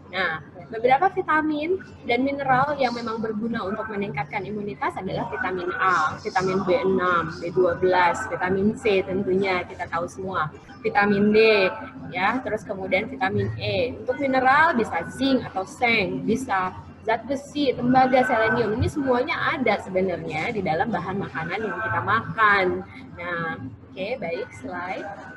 Nah, beberapa vitamin dan mineral yang memang berguna untuk meningkatkan imunitas adalah vitamin A, vitamin B6, B12, vitamin C tentunya kita tahu semua, vitamin D, ya, terus kemudian vitamin E. Untuk mineral bisa zinc atau seng, bisa zat besi, tembaga, selenium. Ini semuanya ada sebenarnya di dalam bahan makanan yang kita makan. Nah, oke, baik, slide.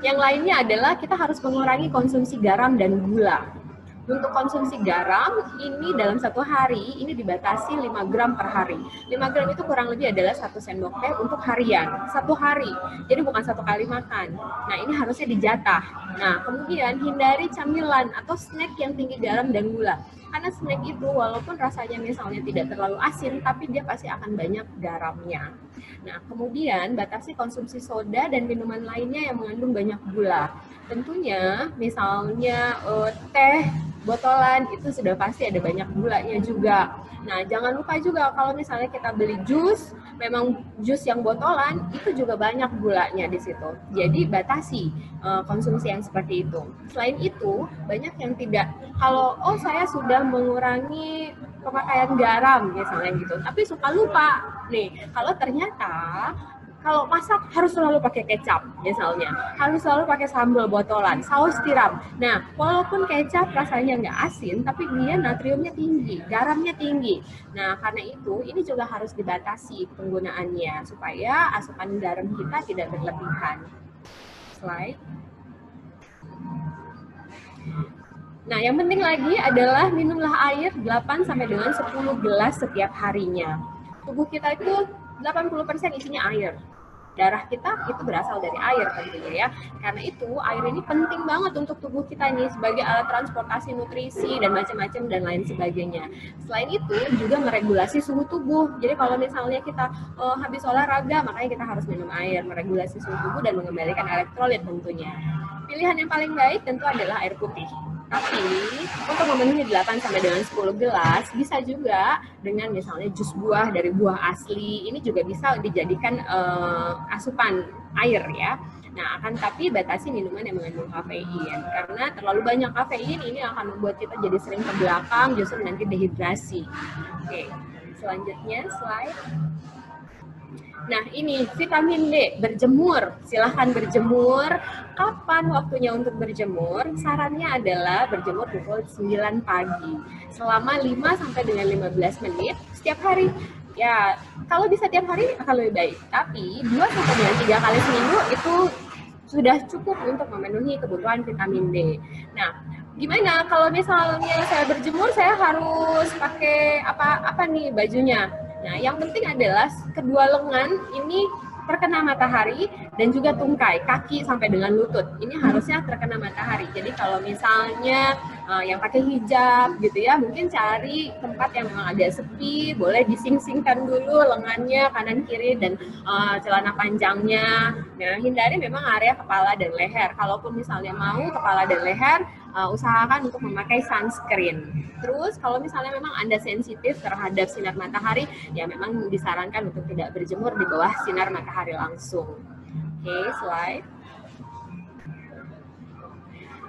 Yang lainnya adalah kita harus mengurangi konsumsi garam dan gula. Untuk konsumsi garam, ini dalam satu hari, ini dibatasi 5 gram per hari. 5 gram itu kurang lebih adalah 1 sendok teh untuk harian, 1 hari. Jadi bukan 1 kali makan. Nah, ini harusnya dijatah. Nah, kemudian hindari camilan atau snack yang tinggi garam dan gula. Karena snack itu walaupun rasanya misalnya tidak terlalu asin, tapi dia pasti akan banyak garamnya. Nah, kemudian batasi konsumsi soda dan minuman lainnya yang mengandung banyak gula. Tentunya misalnya teh botolan itu sudah pasti ada banyak gulanya juga. Nah, jangan lupa juga kalau misalnya kita beli jus, memang jus yang botolan itu juga banyak gulanya di situ. Jadi batasi konsumsi yang seperti itu. Selain itu, banyak yang tidak, kalau saya sudah mengurangi pemakaian garam misalnya gitu, tapi suka lupa nih, kalau ternyata kalau masak harus selalu pakai kecap misalnya, harus selalu pakai sambal botolan, saus tiram. Nah, walaupun kecap rasanya nggak asin, tapi dia natriumnya tinggi, garamnya tinggi. Nah, karena itu ini juga harus dibatasi penggunaannya supaya asupan garam kita tidak berlebihan. Slide. Nah, yang penting lagi adalah minumlah air 8 sampai dengan 10 gelas setiap harinya. Tubuh kita itu 80% isinya air. Darah kita itu berasal dari air tentunya ya. Karena itu air ini penting banget untuk tubuh kita nih sebagai alat transportasi nutrisi dan macam-macam dan lain sebagainya. Selain itu juga meregulasi suhu tubuh. Jadi kalau misalnya kita habis olahraga, makanya kita harus minum air, meregulasi suhu tubuh dan mengembalikan elektrolit tentunya. Pilihan yang paling baik tentu adalah air putih. Tapi untuk memenuhi 8 sampai dengan 10 gelas bisa juga dengan misalnya jus buah dari buah asli. Ini juga bisa dijadikan asupan air ya. Nah, akan tapi batasi minuman yang mengandung kafein. Karena terlalu banyak kafein ini akan membuat kita jadi sering ke belakang, justru nanti dehidrasi. Oke, selanjutnya slide. Nah, ini vitamin D, berjemur. Silahkan berjemur. Kapan waktunya untuk berjemur? Sarannya adalah berjemur pukul 9 pagi. Selama 5 sampai dengan 15 menit setiap hari. Ya, kalau bisa tiap hari akan lebih baik. Tapi 2 sampai dengan 3 kali seminggu itu sudah cukup untuk memenuhi kebutuhan vitamin D. Nah, gimana kalau misalnya saya berjemur, saya harus pakai apa nih bajunya? Nah, yang penting adalah kedua lengan ini terkena matahari dan juga tungkai, kaki sampai dengan lutut. Ini harusnya terkena matahari. Jadi kalau misalnya yang pakai hijab gitu ya, mungkin cari tempat yang memang agak sepi, boleh dising-singkan dulu lengannya kanan kiri dan celana panjangnya. Nah, hindari memang area kepala dan leher. Kalaupun misalnya mau kepala dan leher, usahakan untuk memakai sunscreen. Terus kalau misalnya memang Anda sensitif terhadap sinar matahari, ya memang disarankan untuk tidak berjemur di bawah sinar matahari langsung. Oke, slide.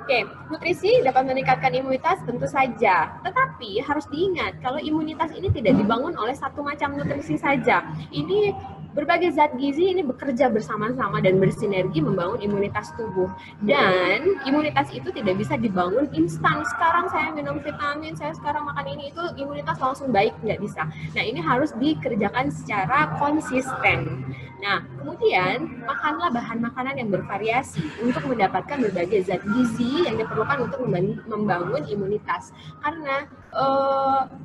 Oke, nutrisi dapat meningkatkan imunitas tentu saja. Tetapi harus diingat, kalau imunitas ini tidak dibangun oleh satu macam nutrisi saja. Ini berbagai zat gizi ini bekerja bersama-sama dan bersinergi membangun imunitas tubuh. Dan imunitas itu tidak bisa dibangun instan. Sekarang saya minum vitamin, saya sekarang makan ini, itu imunitas langsung baik, nggak bisa. Nah, ini harus dikerjakan secara konsisten. Nah, kemudian makanlah bahan makanan yang bervariasi untuk mendapatkan berbagai zat gizi yang diperlukan untuk membangun imunitas. Karena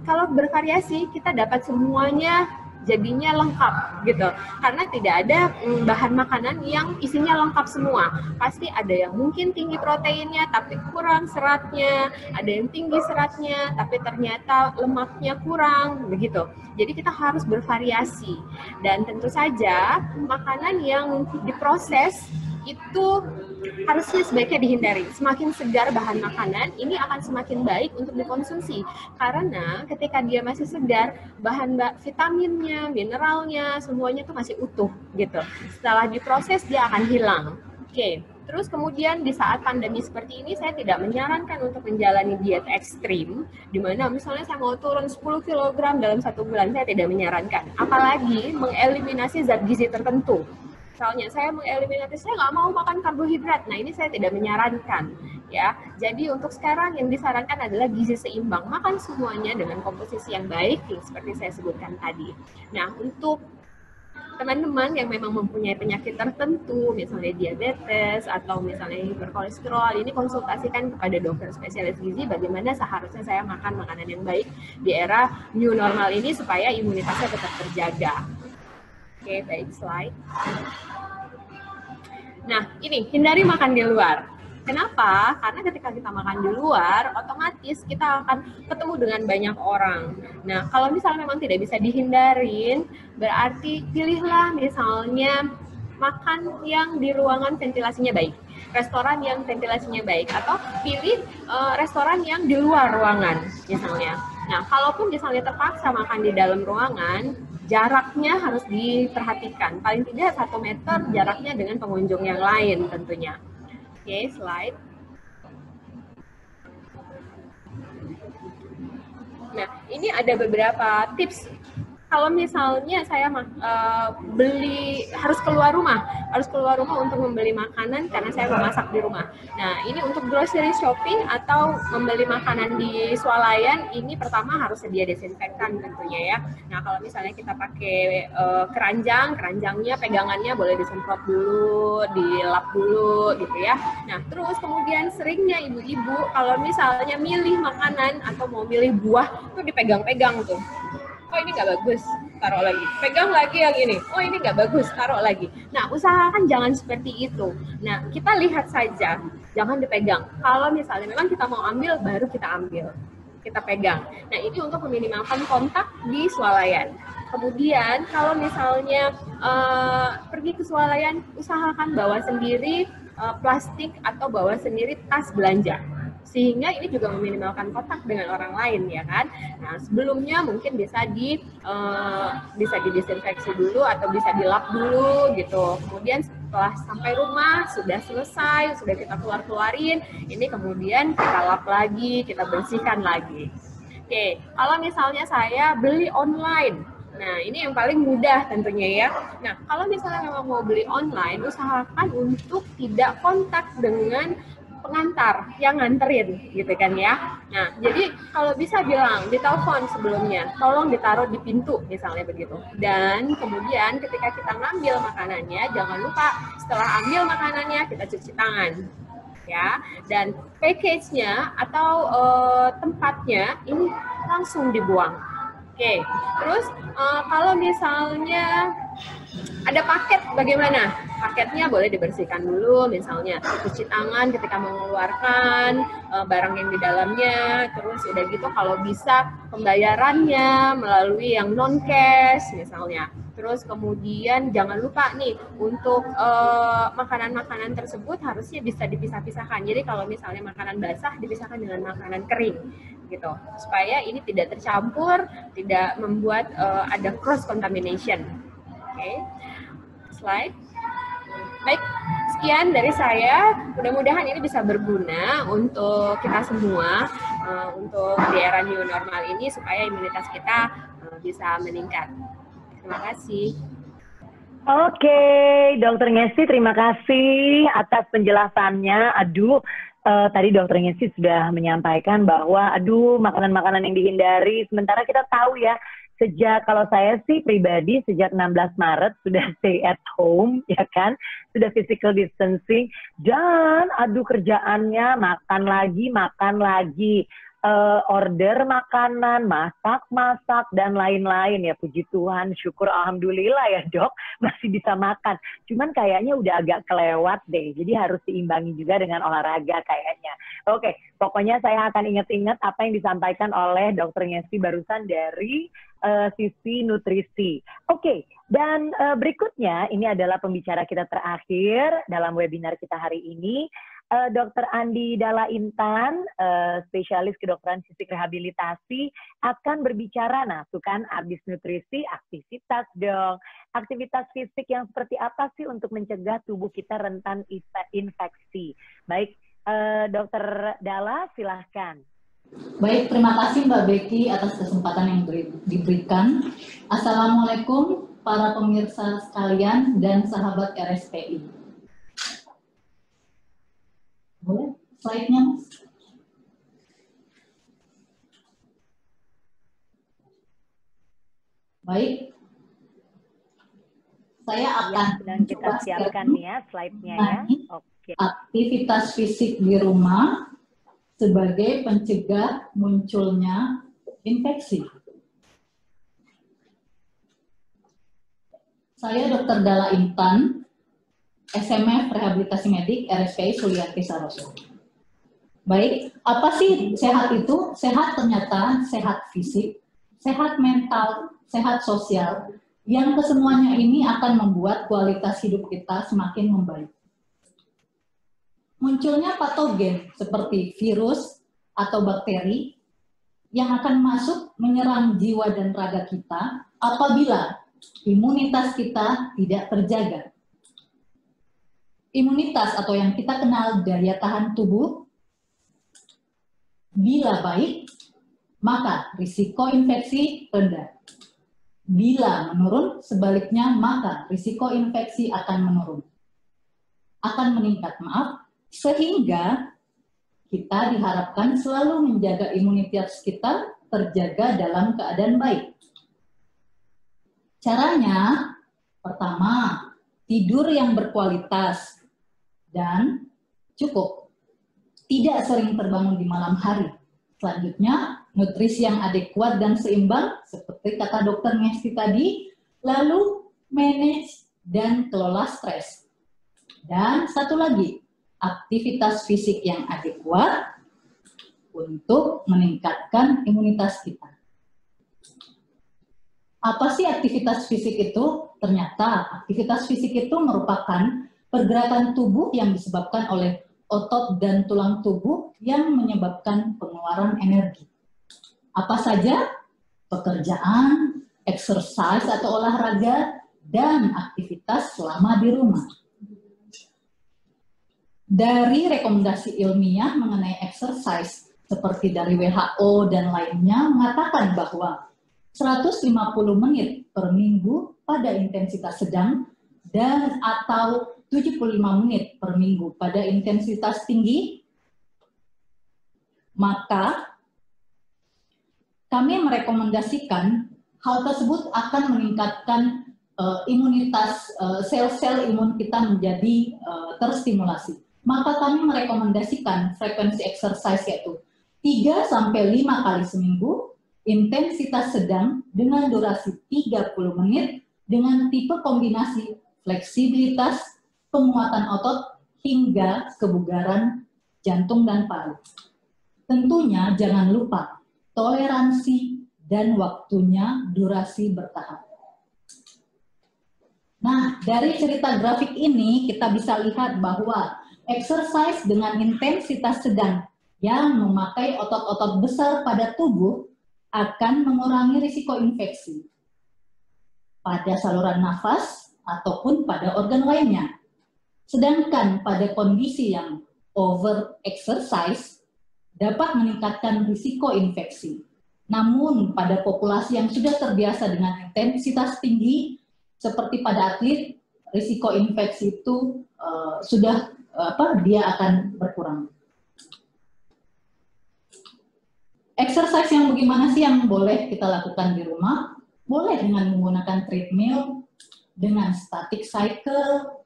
kalau bervariasi, kita dapat semuanya jadinya lengkap gitu, karena tidak ada bahan makanan yang isinya lengkap semua. Pasti ada yang mungkin tinggi proteinnya tapi kurang seratnya, ada yang tinggi seratnya tapi ternyata lemaknya kurang, begitu. Jadi kita harus bervariasi, dan tentu saja makanan yang diproses itu harusnya sebaiknya dihindari. Semakin segar bahan makanan, ini akan semakin baik untuk dikonsumsi. Karena ketika dia masih segar, bahan vitaminnya, mineralnya, semuanya itu masih utuh gitu. Setelah diproses, dia akan hilang. Oke. Terus kemudian di saat pandemi seperti ini, saya tidak menyarankan untuk menjalani diet ekstrim, di mana misalnya saya mau turun 10 kg dalam 1 bulan, saya tidak menyarankan. Apalagi mengeliminasi zat gizi tertentu. Misalnya saya mengeliminasi, saya nggak mau makan karbohidrat. Nah, ini saya tidak menyarankan, ya. Jadi untuk sekarang yang disarankan adalah gizi seimbang, makan semuanya dengan komposisi yang baik, seperti saya sebutkan tadi. Nah, untuk teman-teman yang memang mempunyai penyakit tertentu, misalnya diabetes atau misalnya hiperkolesterol, ini konsultasikan kepada dokter spesialis gizi bagaimana seharusnya saya makan makanan yang baik di era new normal ini supaya imunitasnya tetap terjaga. Oke, baik, slide. Nah, ini, hindari makan di luar. Kenapa? Karena ketika kita makan di luar, otomatis kita akan ketemu dengan banyak orang. Nah, kalau misalnya memang tidak bisa dihindarin, berarti pilihlah misalnya makan yang di ruangan ventilasinya baik, restoran yang ventilasinya baik, atau pilih restoran yang di luar ruangan, misalnya. Nah, kalaupun misalnya terpaksa makan di dalam ruangan, jaraknya harus diperhatikan. Paling tidak 1 meter jaraknya dengan pengunjung yang lain tentunya. Oke, slide. Nah, ini ada beberapa tips. Kalau misalnya saya harus keluar rumah untuk membeli makanan karena saya memasak di rumah. Nah, ini untuk grocery shopping atau membeli makanan di swalayan, ini pertama harus sedia desinfektan tentunya ya. Nah, kalau misalnya kita pakai keranjangnya pegangannya boleh disemprot dulu, dilap dulu gitu ya. Nah, terus kemudian seringnya ibu-ibu kalau misalnya milih makanan atau mau milih buah tuh dipegang-pegang tuh. Oh, ini nggak bagus, taruh lagi. Pegang lagi yang ini. Oh, ini nggak bagus, taruh lagi. Nah, usahakan jangan seperti itu. Nah, kita lihat saja, jangan dipegang. Kalau misalnya memang kita mau ambil, baru kita ambil. Kita pegang. Nah, ini untuk meminimalkan kontak di swalayan. Kemudian, kalau misalnya pergi ke swalayan, usahakan bawa sendiri plastik atau bawa sendiri tas belanja. Sehingga ini juga meminimalkan kontak dengan orang lain, ya kan? Nah, sebelumnya mungkin bisa didesinfeksi dulu atau bisa dilap dulu gitu. Kemudian setelah sampai rumah sudah selesai, sudah kita keluarin, ini kemudian kita lap lagi, kita bersihkan lagi. Oke, kalau misalnya saya beli online, Nah, ini yang paling mudah tentunya ya. Nah, kalau misalnya memang mau beli online, usahakan untuk tidak kontak dengan pengantar yang nganterin gitu kan ya. Nah, jadi kalau bisa bilang di telepon sebelumnya, tolong ditaruh di pintu misalnya begitu. Dan kemudian ketika kita ngambil makanannya, jangan lupa setelah ambil makanannya kita cuci tangan. Ya, dan package-nya atau tempatnya ini langsung dibuang. Oke, terus kalau misalnya ada paket bagaimana? Paketnya boleh dibersihkan dulu, misalnya cuci tangan ketika mengeluarkan barang yang di dalamnya, terus udah gitu kalau bisa pembayarannya melalui yang non cash misalnya. Terus kemudian jangan lupa nih untuk makanan-makanan tersebut harusnya bisa dipisah-pisahkan. Jadi kalau misalnya makanan basah dipisahkan dengan makanan kering gitu, supaya ini tidak tercampur, tidak membuat ada cross contamination. Oke, slide. Baik, sekian dari saya. Mudah-mudahan ini bisa berguna untuk kita semua, untuk di era new normal ini, supaya imunitas kita bisa meningkat. Terima kasih. Oke, Dokter Ngesti, terima kasih atas penjelasannya. Tadi Dokter Ngesti sudah menyampaikan bahwa, makanan-makanan yang dihindari. Sementara kita tahu ya, sejak, kalau saya sih pribadi, sejak 16 Maret sudah stay at home, ya kan? Sudah physical distancing, dan kerjaannya makan lagi. Order makanan, masak, dan lain-lain ya. Puji Tuhan, syukur alhamdulillah ya Dok, masih bisa makan. Cuman kayaknya udah agak kelewat deh, jadi harus diimbangi juga dengan olahraga kayaknya. Oke, pokoknya saya akan ingat-ingat apa yang disampaikan oleh Dr. Ngesti barusan dari sisi nutrisi. Oke, dan berikutnya ini adalah pembicara kita terakhir dalam webinar kita hari ini. Dr. Andi Dalla Intan, spesialis kedokteran fisik rehabilitasi, akan berbicara, tuh kan, habis nutrisi, aktivitas dong. Aktivitas fisik yang seperti apa sih untuk mencegah tubuh kita rentan infeksi? Baik, Dr. Dalla, silahkan. Baik, terima kasih Mbak Becky atas kesempatan yang diberikan. Assalamualaikum para pemirsa sekalian dan sahabat RSPI. Boleh slide-nya, Mas? Baik. Saya akan dan kita siapkan nih ya slide-nya ya. Oke. Aktivitas fisik di rumah sebagai pencegah munculnya infeksi. Saya Dr. Dalla Intan, SMF Rehabilitasi Medik RSPI Sulianti Saroso. Baik, apa sih sehat itu? Sehat ternyata sehat fisik, sehat mental, sehat sosial, yang kesemuanya ini akan membuat kualitas hidup kita semakin membaik. Munculnya patogen seperti virus atau bakteri yang akan masuk menyerang jiwa dan raga kita apabila imunitas kita tidak terjaga. Imunitas atau yang kita kenal daya tahan tubuh, bila baik, maka risiko infeksi rendah. Bila menurun, sebaliknya, maka risiko infeksi akan meningkat, sehingga kita diharapkan selalu menjaga imunitas kita terjaga dalam keadaan baik. Caranya, pertama, tidur yang berkualitas dan cukup. Tidak sering terbangun di malam hari. Selanjutnya, nutrisi yang adekuat dan seimbang, seperti kata Dr. Ngesti tadi, lalu manage dan kelola stres. Dan satu lagi, aktivitas fisik yang adekuat untuk meningkatkan imunitas kita. Apa sih aktivitas fisik itu? Ternyata aktivitas fisik itu merupakan pergerakan tubuh yang disebabkan oleh otot dan tulang tubuh yang menyebabkan pengeluaran energi. Apa saja? Pekerjaan, exercise atau olahraga, dan aktivitas selama di rumah. Dari rekomendasi ilmiah mengenai exercise, seperti dari WHO dan lainnya, mengatakan bahwa 150 menit per minggu pada intensitas sedang dan atau 75 menit per minggu pada intensitas tinggi, maka kami merekomendasikan hal tersebut akan meningkatkan imunitas sel-sel imun kita menjadi terstimulasi. Maka kami merekomendasikan frekuensi exercise yaitu 3-5 kali seminggu, intensitas sedang dengan durasi 30 menit dengan tipe kombinasi fleksibilitas, penguatan otot, hingga kebugaran jantung dan paru. Tentunya jangan lupa toleransi dan waktunya durasi bertahap. Nah, dari cerita grafik ini kita bisa lihat bahwa exercise dengan intensitas sedang yang memakai otot-otot besar pada tubuh akan mengurangi risiko infeksi pada saluran nafas ataupun pada organ lainnya. Sedangkan pada kondisi yang over exercise dapat meningkatkan risiko infeksi. Namun pada populasi yang sudah terbiasa dengan intensitas tinggi seperti pada atlet, risiko infeksi itu dia akan berkurang. Exercise yang bagaimana sih yang boleh kita lakukan di rumah? Boleh dengan menggunakan treadmill, dengan static cycle,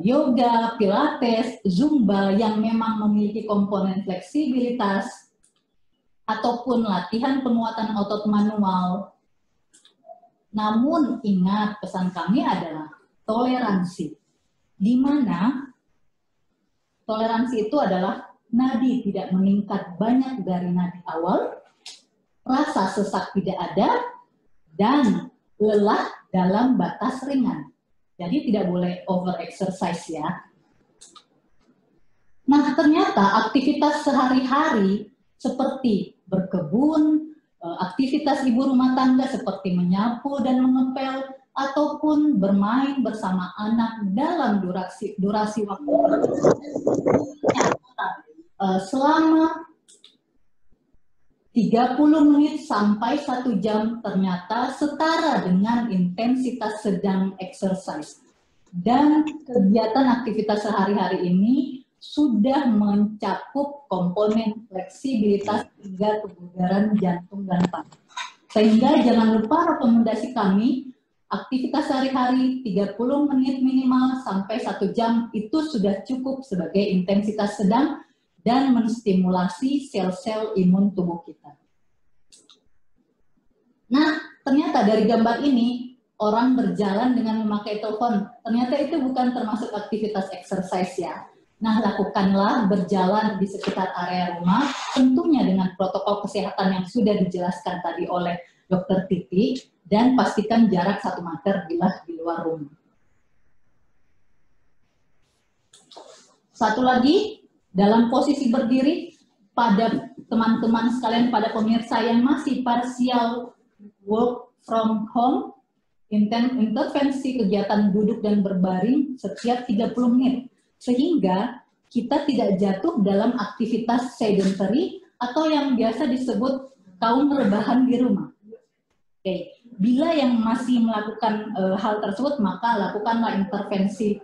yoga, pilates, zumba yang memang memiliki komponen fleksibilitas, ataupun latihan penguatan otot manual. Namun ingat, pesan kami adalah toleransi, di mana toleransi itu adalah nadi tidak meningkat banyak dari nadi awal, rasa sesak tidak ada, dan lelah dalam batas ringan. Jadi tidak boleh over exercise ya. Nah, ternyata aktivitas sehari-hari seperti berkebun, aktivitas ibu rumah tangga seperti menyapu dan mengepel, ataupun bermain bersama anak dalam durasi waktu selama 30 menit sampai 1 jam ternyata setara dengan intensitas sedang exercise. Dan kegiatan aktivitas sehari-hari ini sudah mencakup komponen fleksibilitas hingga kebugaran jantung dan paru. Sehingga jangan lupa rekomendasi kami, aktivitas sehari-hari 30 menit minimal sampai 1 jam itu sudah cukup sebagai intensitas sedang dan menstimulasi sel-sel imun tubuh kita. Nah, ternyata dari gambar ini, orang berjalan dengan memakai telepon, ternyata itu bukan termasuk aktivitas exercise ya. Nah, lakukanlah berjalan di sekitar area rumah, tentunya dengan protokol kesehatan yang sudah dijelaskan tadi oleh Dr. Titi, dan pastikan jarak 1 meter bila di luar rumah. Satu lagi, dalam posisi berdiri, pada teman-teman sekalian, pada pemirsa yang masih partial work from home, intervensi kegiatan duduk dan berbaring setiap 30 menit, sehingga kita tidak jatuh dalam aktivitas sedentary atau yang biasa disebut kaum rebahan di rumah. Oke. Bila yang masih melakukan hal tersebut, maka lakukanlah intervensi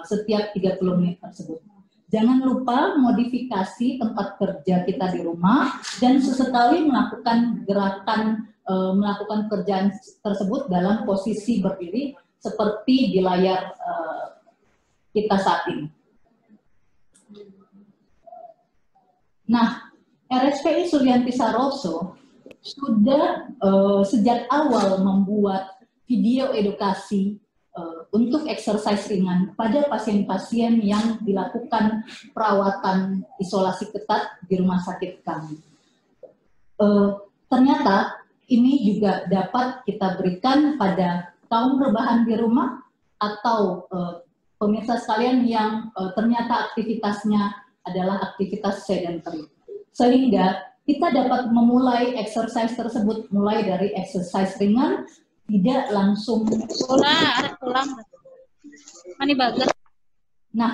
setiap 30 menit tersebut. Jangan lupa modifikasi tempat kerja kita di rumah dan sesekali melakukan gerakan, melakukan kerjaan tersebut dalam posisi berdiri seperti di layar kita saat ini. Nah, RSPI Sulianti Saroso sudah sejak awal membuat video edukasi untuk exercise ringan pada pasien-pasien yang dilakukan perawatan isolasi ketat di rumah sakit kami. Ternyata ini juga dapat kita berikan pada kaum rebahan di rumah atau pemirsa sekalian yang ternyata aktivitasnya adalah aktivitas sedentary. Sehingga kita dapat memulai exercise tersebut mulai dari exercise ringan, tidak langsung Nah,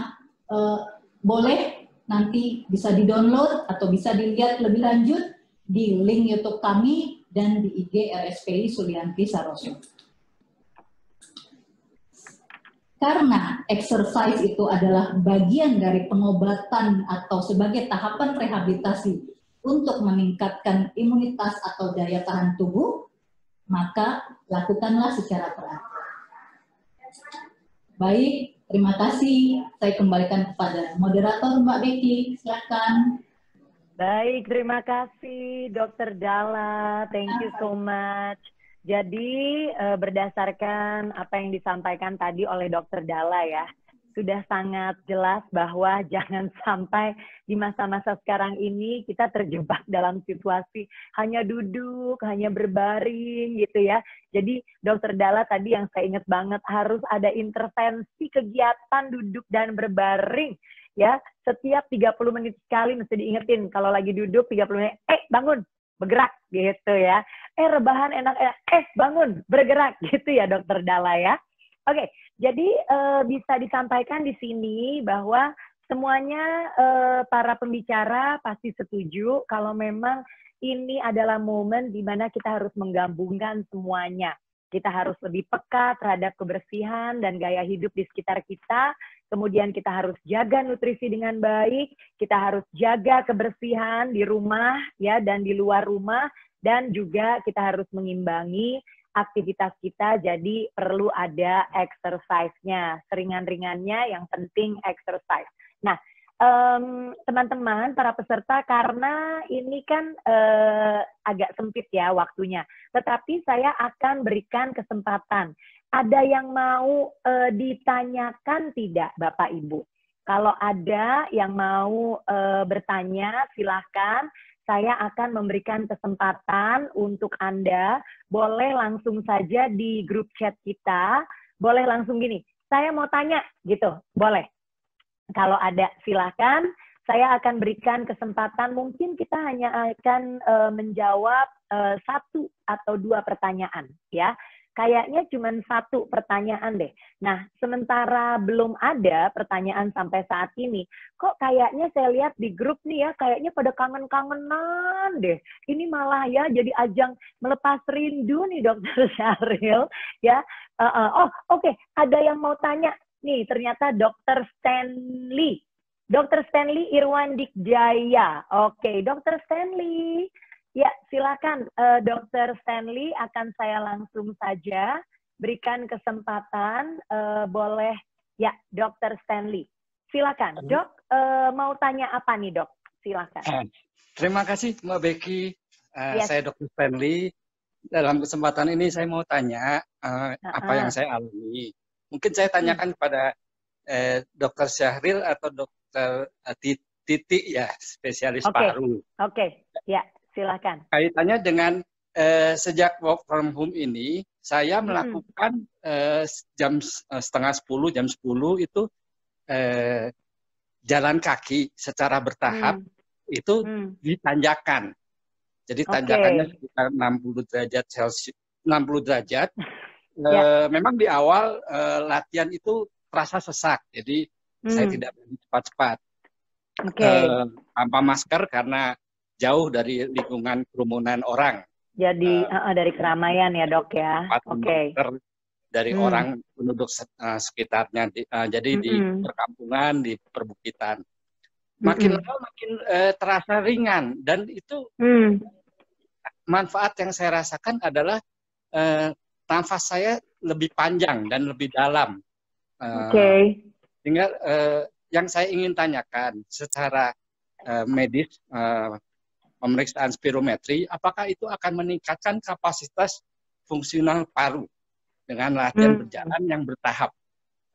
boleh nanti bisa di-download atau bisa dilihat lebih lanjut di link YouTube kami dan di IG RSPI Sulianti Saroso. Karena exercise itu adalah bagian dari pengobatan atau sebagai tahapan rehabilitasi untuk meningkatkan imunitas atau daya tahan tubuh, maka lakukanlah secara teratur. Baik, terima kasih. Saya kembalikan kepada moderator Mbak Becky, silakan. Baik, terima kasih Dr. Dalla. Thank you so much. Jadi berdasarkan apa yang disampaikan tadi oleh Dr. Dalla ya, sudah sangat jelas bahwa jangan sampai di masa-masa sekarang ini kita terjebak dalam situasi hanya duduk, hanya berbaring gitu ya. Jadi Dr. Dalla tadi yang saya ingat banget, harus ada intervensi kegiatan duduk dan berbaring. Ya, setiap 30 menit sekali mesti diingetin kalau lagi duduk 30 menit, bangun, bergerak gitu ya. Rebahan enak-enak, bangun, bergerak gitu ya Dr. Dalla ya. Oke, jadi bisa disampaikan di sini bahwa semuanya para pembicara pasti setuju kalau memang ini adalah momen di mana kita harus menggabungkan semuanya. Kita harus lebih peka terhadap kebersihan dan gaya hidup di sekitar kita. Kemudian kita harus jaga nutrisi dengan baik. Kita harus jaga kebersihan di rumah ya dan di luar rumah. Dan juga kita harus mengimbangi aktivitas kita. Jadi perlu ada exercise-nya. Seringan-ringannya yang penting exercise. Nah, teman-teman, para peserta, karena ini kan agak sempit ya waktunya, tetapi saya akan berikan kesempatan. Ada yang mau ditanyakan tidak, Bapak Ibu? Kalau ada yang mau bertanya, silahkan. Saya akan memberikan kesempatan untuk Anda. Boleh langsung saja di grup chat kita. Boleh langsung gini, saya mau tanya gitu, boleh. Kalau ada, silakan. Saya akan berikan kesempatan, mungkin kita hanya akan menjawab 1 atau 2 pertanyaan. Ya, kayaknya cuma 1 pertanyaan deh. Nah, sementara belum ada pertanyaan sampai saat ini, kok kayaknya saya lihat di grup nih ya, kayaknya pada kangen-kangenan deh. Ini malah ya jadi ajang melepas rindu nih Dr. Syahril. Ya, oke. Ada yang mau tanya? Nih, ternyata Dr. Stanley. Dr. Stanley Irwan Dikjaya. Oke, Dr. Stanley. Ya, silakan. Dr. Stanley, akan saya langsung saja berikan kesempatan. Boleh. Ya, Dr. Stanley. Silakan. Dok, mau tanya apa nih, Dok? Silakan. Terima kasih, Mbak Becky. Yes. Saya Dr. Stanley. Dalam kesempatan ini saya mau tanya apa yang saya alami. Mungkin saya tanyakan kepada Dr. Syahril atau Dr. Titi ya, spesialis paru. Oke, ya silakan. Kaitannya dengan sejak work from home ini, saya melakukan jam setengah 10, jam 10 itu jalan kaki secara bertahap itu ditanjakan. Jadi tanjakannya sekitar 60 derajat Celcius, 60 derajat. Memang di awal latihan itu terasa sesak, jadi saya tidak berani cepat-cepat. Tanpa masker karena jauh dari lingkungan kerumunan orang. Jadi dari keramaian ya Dok ya. Dari orang penduduk sekitarnya, jadi di perkampungan, di perbukitan. Makin lama makin terasa ringan, dan itu manfaat yang saya rasakan adalah nafas saya lebih panjang dan lebih dalam. Sehingga yang saya ingin tanyakan secara medis, pemeriksaan spirometri, apakah itu akan meningkatkan kapasitas fungsional paru dengan latihan berjalan yang bertahap.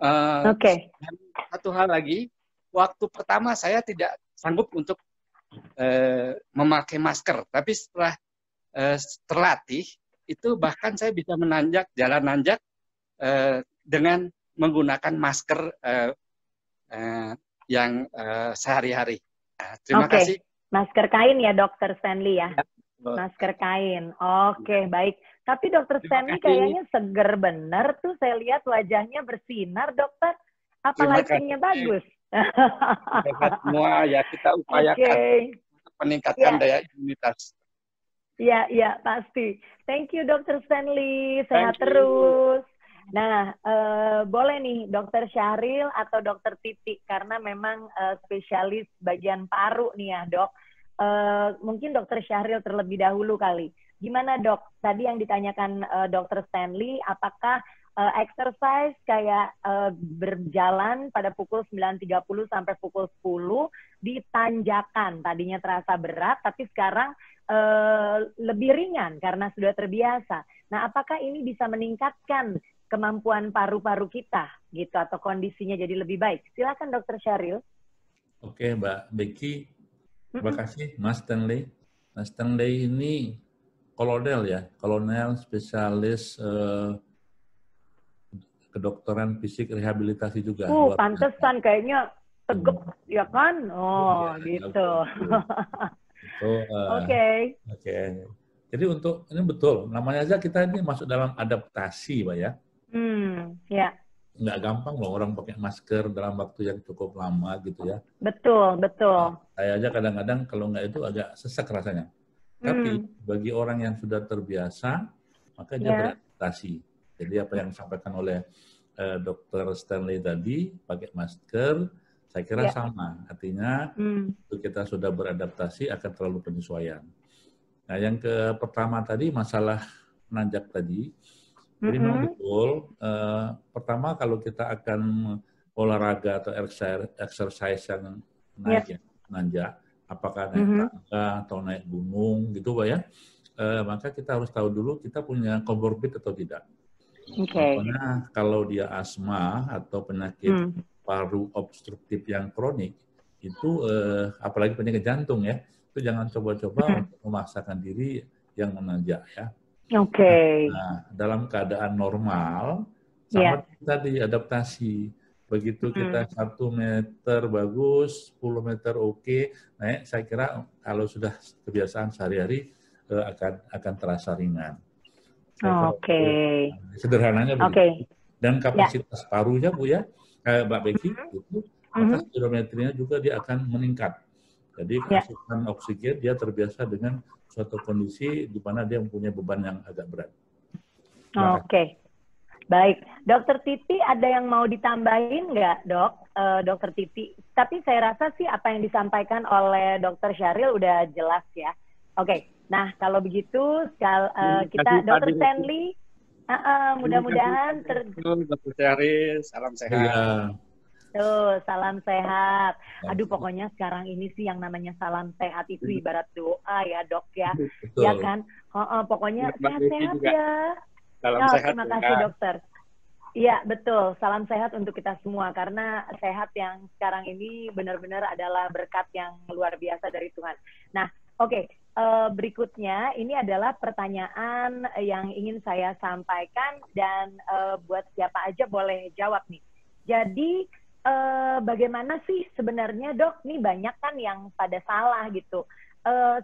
Dan satu hal lagi, waktu pertama saya tidak sanggup untuk memakai masker, tapi setelah terlatih, itu bahkan saya bisa menanjak, jalan nanjak dengan menggunakan masker yang sehari-hari. Terima kasih. Masker kain ya Dr. Stanley ya? Masker kain. Oke, baik. Tapi Dr. Stanley kayaknya seger bener tuh, saya lihat wajahnya bersinar, dokter. Apa lightingnya bagus? Semua ya kita upayakan untuk meningkatkan daya imunitas. Iya, pasti. Thank you, Dr. Stanley. Sehat Thank you. terus. Nah, boleh nih Dr. Syahril atau Dr. Titi, karena memang spesialis bagian paru nih ya, Dok. Mungkin Dr. Syahril terlebih dahulu kali. Gimana, Dok? Tadi yang ditanyakan Dr. Stanley, apakah exercise kayak berjalan pada pukul 9.30 sampai pukul 10 ditanjakan, tadinya terasa berat, tapi sekarang lebih ringan karena sudah terbiasa. Nah, apakah ini bisa meningkatkan kemampuan paru-paru kita gitu atau kondisinya jadi lebih baik? Silakan Dr. Syahril. Oke, Mbak Becky. Terima kasih, Mas Stanley. Mas Stanley ini kolonel spesialis kedokteran fisik rehabilitasi juga. Pantesan kayaknya tegep ya kan? Oh, ya, gitu. Oke. Jadi untuk ini betul, namanya aja kita ini masuk dalam adaptasi, Pak ya. Ya. Nggak gampang loh orang pakai masker dalam waktu yang cukup lama gitu ya. Betul. Nah, saya aja kadang-kadang kalau nggak itu agak sesak rasanya. Tapi bagi orang yang sudah terbiasa, maka dia beradaptasi. Jadi apa yang disampaikan oleh Dr. Stanley tadi, pakai masker, saya kira sama. Artinya untuk kita sudah beradaptasi akan terlalu penyesuaian. Nah, yang pertama tadi masalah menanjak tadi. Jadi memang betul. Pertama kalau kita akan olahraga atau exercise yang naik menanjak, apakah naik tangga atau naik gunung gitu, Pak ya. Maka kita harus tahu dulu kita punya comorbid atau tidak. Karena kalau dia asma atau penyakit paru obstruktif yang kronik, itu apalagi penyakit jantung ya, itu jangan coba-coba untuk memaksakan diri yang menanjak ya. Nah, dalam keadaan normal, sama tadi adaptasi. Begitu kita 1 meter bagus, 10 meter oke, naik, saya kira kalau sudah kebiasaan sehari-hari akan terasa ringan. Sederhananya begitu. Dan kapasitas parunya, Bu ya, kayak Mbak Becky, itu, maka spirometrinya juga dia akan meningkat. Jadi asupan oksigen dia terbiasa dengan suatu kondisi di mana dia mempunyai beban yang agak berat. Baik. Dokter Titi ada yang mau ditambahin nggak, Dok? Dokter Titi. Tapi saya rasa sih apa yang disampaikan oleh Dokter Syahril udah jelas ya. Nah kalau begitu kita Dokter Stanley, mudah-mudahan Dokter Syahril, salam sehat. Tuh, salam sehat. Aduh, pokoknya sekarang ini sih yang namanya salam sehat itu ibarat doa ya, Dok ya. Betul. Ya kan? Pokoknya sehat-sehat ya. Salam sehat. Terima kasih, Dokter. Iya, betul. Salam sehat untuk kita semua karena sehat yang sekarang ini benar-benar adalah berkat yang luar biasa dari Tuhan. Nah, berikutnya ini adalah pertanyaan yang ingin saya sampaikan dan buat siapa aja boleh jawab nih. Jadi bagaimana sih sebenarnya, Dok? Nih banyak kan yang pada salah gitu.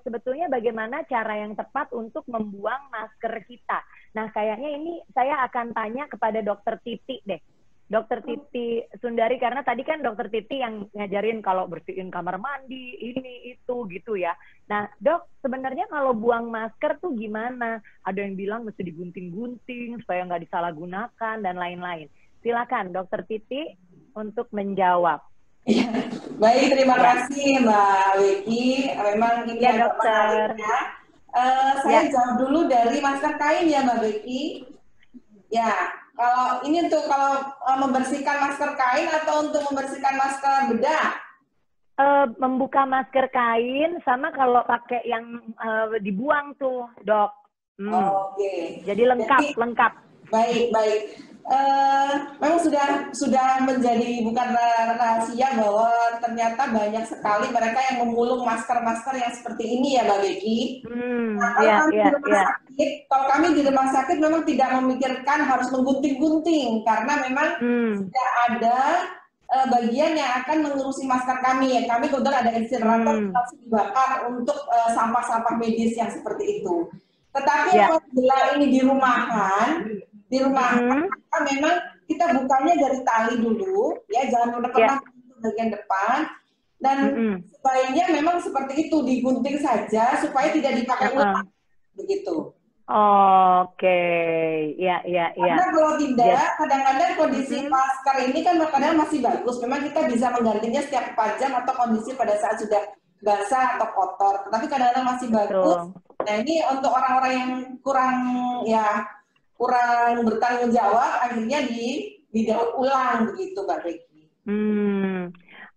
Sebetulnya bagaimana cara yang tepat untuk membuang masker kita? Nah, kayaknya ini saya akan tanya kepada Dokter Titi deh. Dokter Titi Sundari, karena tadi kan Dokter Titi yang ngajarin kalau bersihin kamar mandi, ini, itu, gitu ya. Nah, Dok, sebenarnya kalau buang masker tuh gimana? Ada yang bilang mesti digunting-gunting supaya nggak disalahgunakan dan lain-lain. Silakan, Dokter Titi, untuk menjawab. Ya, baik, terima kasih Mbak Becky. Memang ini ya, Dokter. Saya jawab dulu dari masker kain ya Mbak Becky. Ya, kalau ini untuk membersihkan masker kain atau untuk membersihkan masker bedah? Membuka masker kain sama kalau pakai yang dibuang tuh, Dok. Jadi lengkap. Baik. Memang sudah menjadi bukan rahasia bahwa ternyata banyak sekali mereka yang memulung masker-masker yang seperti ini ya Mbak Becky. Kalau kami di rumah sakit memang tidak memikirkan harus menggunting-gunting karena memang tidak ada bagian yang akan mengurusi masker kami. Kami kebetulan ada insinerator yang harus dibakar untuk sampah-sampah medis yang seperti itu. Tetapi apabila ini dirumahkan, memang kita bukanya dari tali dulu, ya jangan menekan bagian depan, dan sebaiknya memang seperti itu digunting saja supaya tidak dipakai ulang. begitu. Oke, ya. Karena kalau tidak, kadang-kadang kondisi masker ini kan kadang masih bagus. Memang kita bisa menggantinya setiap 4 jam atau kondisi pada saat sudah basah atau kotor. Tapi kadang-kadang masih bagus. Nah ini untuk orang-orang yang kurang bertanggung jawab, akhirnya didaur ulang begitu, Mbak Becky.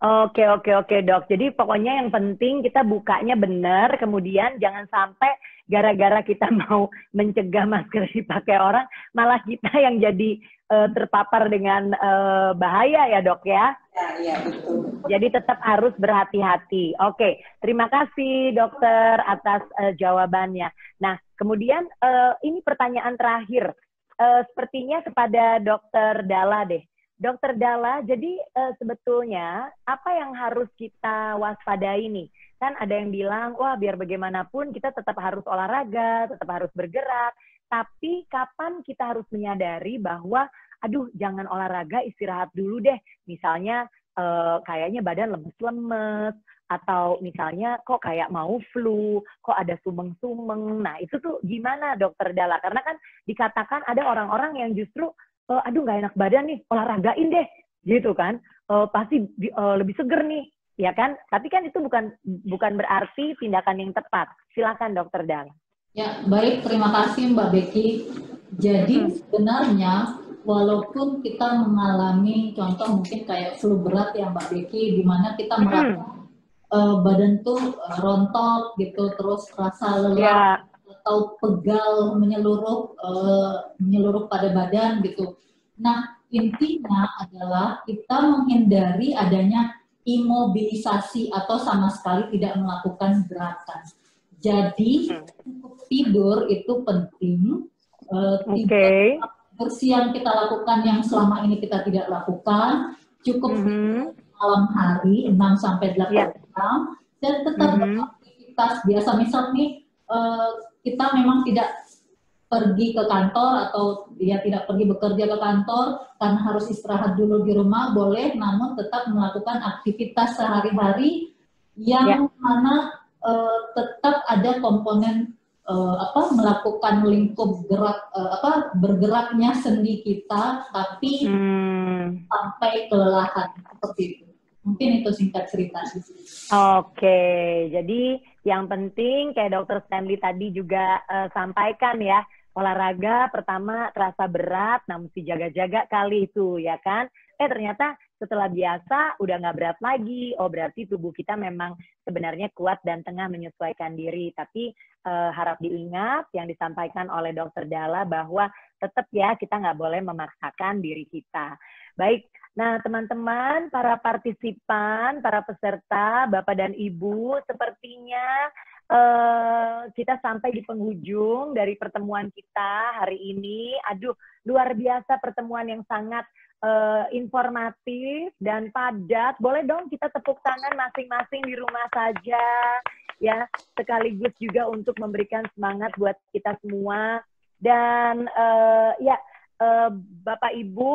Oke, Dok. Jadi pokoknya yang penting kita bukanya benar, kemudian jangan sampai gara-gara kita mau mencegah masker dipakai orang, malah kita yang jadi terpapar dengan bahaya ya, Dok ya? Iya, betul. Jadi tetap harus berhati-hati. Oke, terima kasih Dokter atas jawabannya. Nah, kemudian ini pertanyaan terakhir. Sepertinya kepada Dokter Dalla deh. Dokter Dalla, jadi sebetulnya apa yang harus kita waspadai nih? Kan ada yang bilang, wah biar bagaimanapun kita tetap harus olahraga, tetap harus bergerak. Tapi kapan kita harus menyadari bahwa, aduh jangan olahraga, istirahat dulu deh. Misalnya kayaknya badan lemes-lemes, atau misalnya kok kayak mau flu, kok ada sumeng-sumeng. Nah itu tuh gimana Dokter Dalla? Karena kan dikatakan ada orang-orang yang justru, aduh nggak enak badan nih, olahragain deh, gitu kan? Pasti lebih seger nih. Ya kan? Tapi kan itu bukan berarti tindakan yang tepat. Silakan Dokter Dalla. Ya, baik. Terima kasih Mbak Becky. Jadi sebenarnya walaupun kita mengalami contoh mungkin kayak flu berat ya Mbak Becky, di mana kita merasa badan tuh rontok gitu, terus rasa lelah atau pegal menyeluruh pada badan gitu. Nah, intinya adalah kita menghindari adanya imobilisasi atau sama sekali tidak melakukan gerakan. Jadi tidur itu penting. Bersih yang kita lakukan yang selama ini kita tidak lakukan, cukup malam hari 6-8 jam dan tetap beraktivitas biasa. Misal nih kita memang tidak pergi ke kantor atau dia tidak pergi bekerja ke kantor karena harus istirahat dulu di rumah, boleh, namun tetap melakukan aktivitas sehari-hari yang mana tetap ada komponen melakukan lingkup gerak bergeraknya sendi kita, tapi sampai kelelahan seperti itu. Mungkin itu singkat cerita. Oke, jadi yang penting kayak Dokter Stanley tadi juga sampaikan ya, olahraga pertama terasa berat, nah mesti jaga-jaga kali itu ya kan. Ternyata setelah biasa udah nggak berat lagi, oh berarti tubuh kita memang sebenarnya kuat dan tengah menyesuaikan diri. Tapi harap diingat yang disampaikan oleh Dokter Dalla bahwa tetap ya kita nggak boleh memaksakan diri kita. Baik, nah teman-teman, para partisipan, para peserta, Bapak dan Ibu, sepertinya kita sampai di penghujung dari pertemuan kita hari ini. Aduh, luar biasa pertemuan yang sangat informatif dan padat. Boleh dong kita tepuk tangan masing-masing di rumah saja, ya. Sekaligus juga untuk memberikan semangat buat kita semua. Dan Bapak Ibu,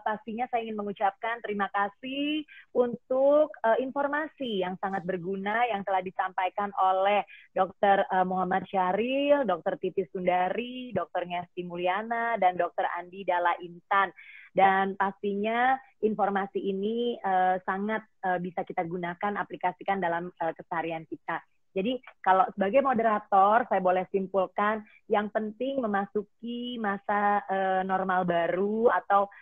pastinya saya ingin mengucapkan terima kasih untuk informasi yang sangat berguna yang telah disampaikan oleh Dr. Muhammad Syahril, Dr. Titis Sundari, Dr. Ngesti Mulyana, dan Dr. Andi Dalla Intan. Dan pastinya informasi ini sangat bisa kita gunakan, aplikasikan dalam keseharian kita. Jadi kalau sebagai moderator, saya boleh simpulkan yang penting memasuki masa normal baru atau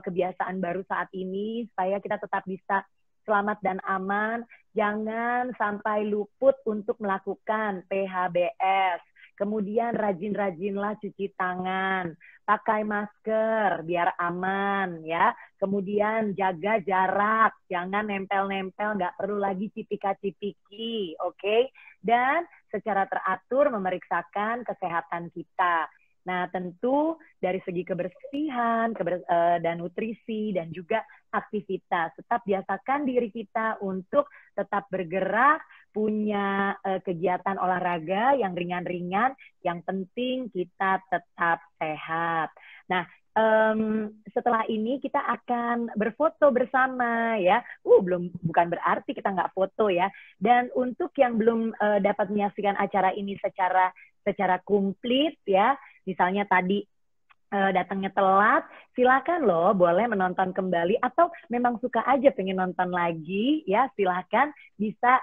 kebiasaan baru saat ini, supaya kita tetap bisa selamat dan aman. Jangan sampai luput untuk melakukan PHBS. Kemudian rajin-rajinlah cuci tangan, pakai masker biar aman ya. Kemudian jaga jarak, jangan nempel-nempel, nggak perlu lagi cipika-cipiki, oke? Dan secara teratur memeriksakan kesehatan kita. Nah, tentu dari segi kebersihan dan nutrisi dan juga aktivitas, tetap biasakan diri kita untuk tetap bergerak, punya kegiatan olahraga yang ringan-ringan, yang penting kita tetap sehat. Nah, setelah ini kita akan berfoto bersama ya. Bukan berarti kita nggak foto ya. Dan untuk yang belum dapat menyaksikan acara ini secara secara komplit ya. Misalnya tadi datangnya telat, silakan loh boleh menonton kembali atau memang suka aja pengen nonton lagi ya, silakan bisa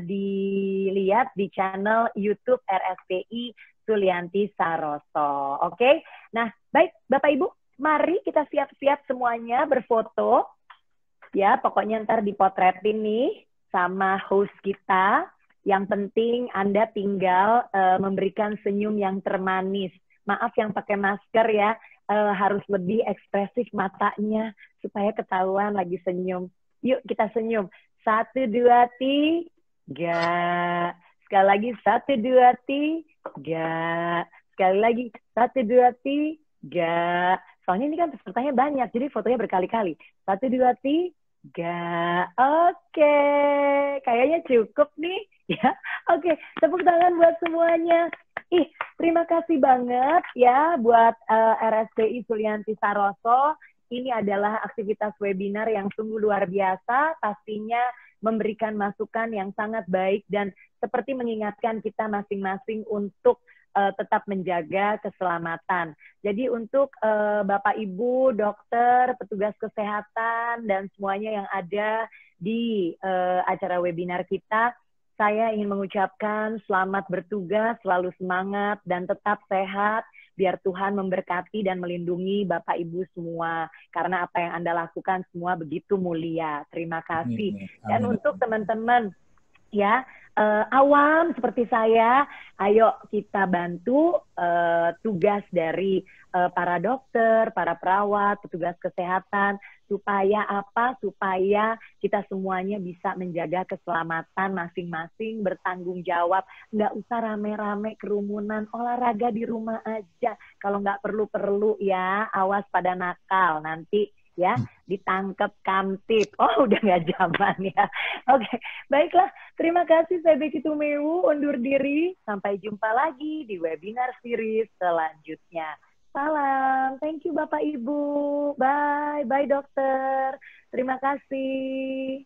dilihat di channel YouTube RSPI Sulianti Saroso. Oke, nah baik Bapak Ibu, mari kita siap-siap semuanya berfoto ya, pokoknya ntar dipotretin nih sama host kita. Yang penting Anda tinggal memberikan senyum yang termanis. Maaf yang pakai masker ya, harus lebih ekspresif matanya supaya ketahuan lagi senyum. Yuk kita senyum. 1, 2, 3. Sekali lagi 1, 2, 3. Sekali lagi 1, 2, 3. Soalnya ini kan pesertanya banyak, jadi fotonya berkali-kali. 1, 2, 3. Oke, kayaknya cukup nih ya. Oke, tepuk tangan buat semuanya. Terima kasih banget ya buat RSPI Sulianti Saroso. Ini adalah aktivitas webinar yang sungguh luar biasa, pastinya memberikan masukan yang sangat baik dan seperti mengingatkan kita masing-masing untuk tetap menjaga keselamatan. Jadi untuk Bapak Ibu, dokter, petugas kesehatan, dan semuanya yang ada di acara webinar kita, saya ingin mengucapkan selamat bertugas, selalu semangat, dan tetap sehat, biar Tuhan memberkati dan melindungi Bapak Ibu semua. Karena apa yang Anda lakukan semua begitu mulia. Terima kasih. Dan untuk teman-teman ya, awam seperti saya, ayo kita bantu tugas dari para dokter, para perawat, petugas kesehatan, supaya apa? Supaya kita semuanya bisa menjaga keselamatan masing-masing, bertanggung jawab, nggak usah rame-rame kerumunan, olahraga di rumah aja. Kalau nggak perlu-perlu ya, awas pada nakal nanti ya, ditangkap Kamtib. Oh, udah nggak zaman ya. Oke, baiklah. Terima kasih, saya Becky Tumewu, undur diri. Sampai jumpa lagi di webinar series selanjutnya. Salam. Thank you Bapak Ibu. Bye. Bye dokter. Terima kasih.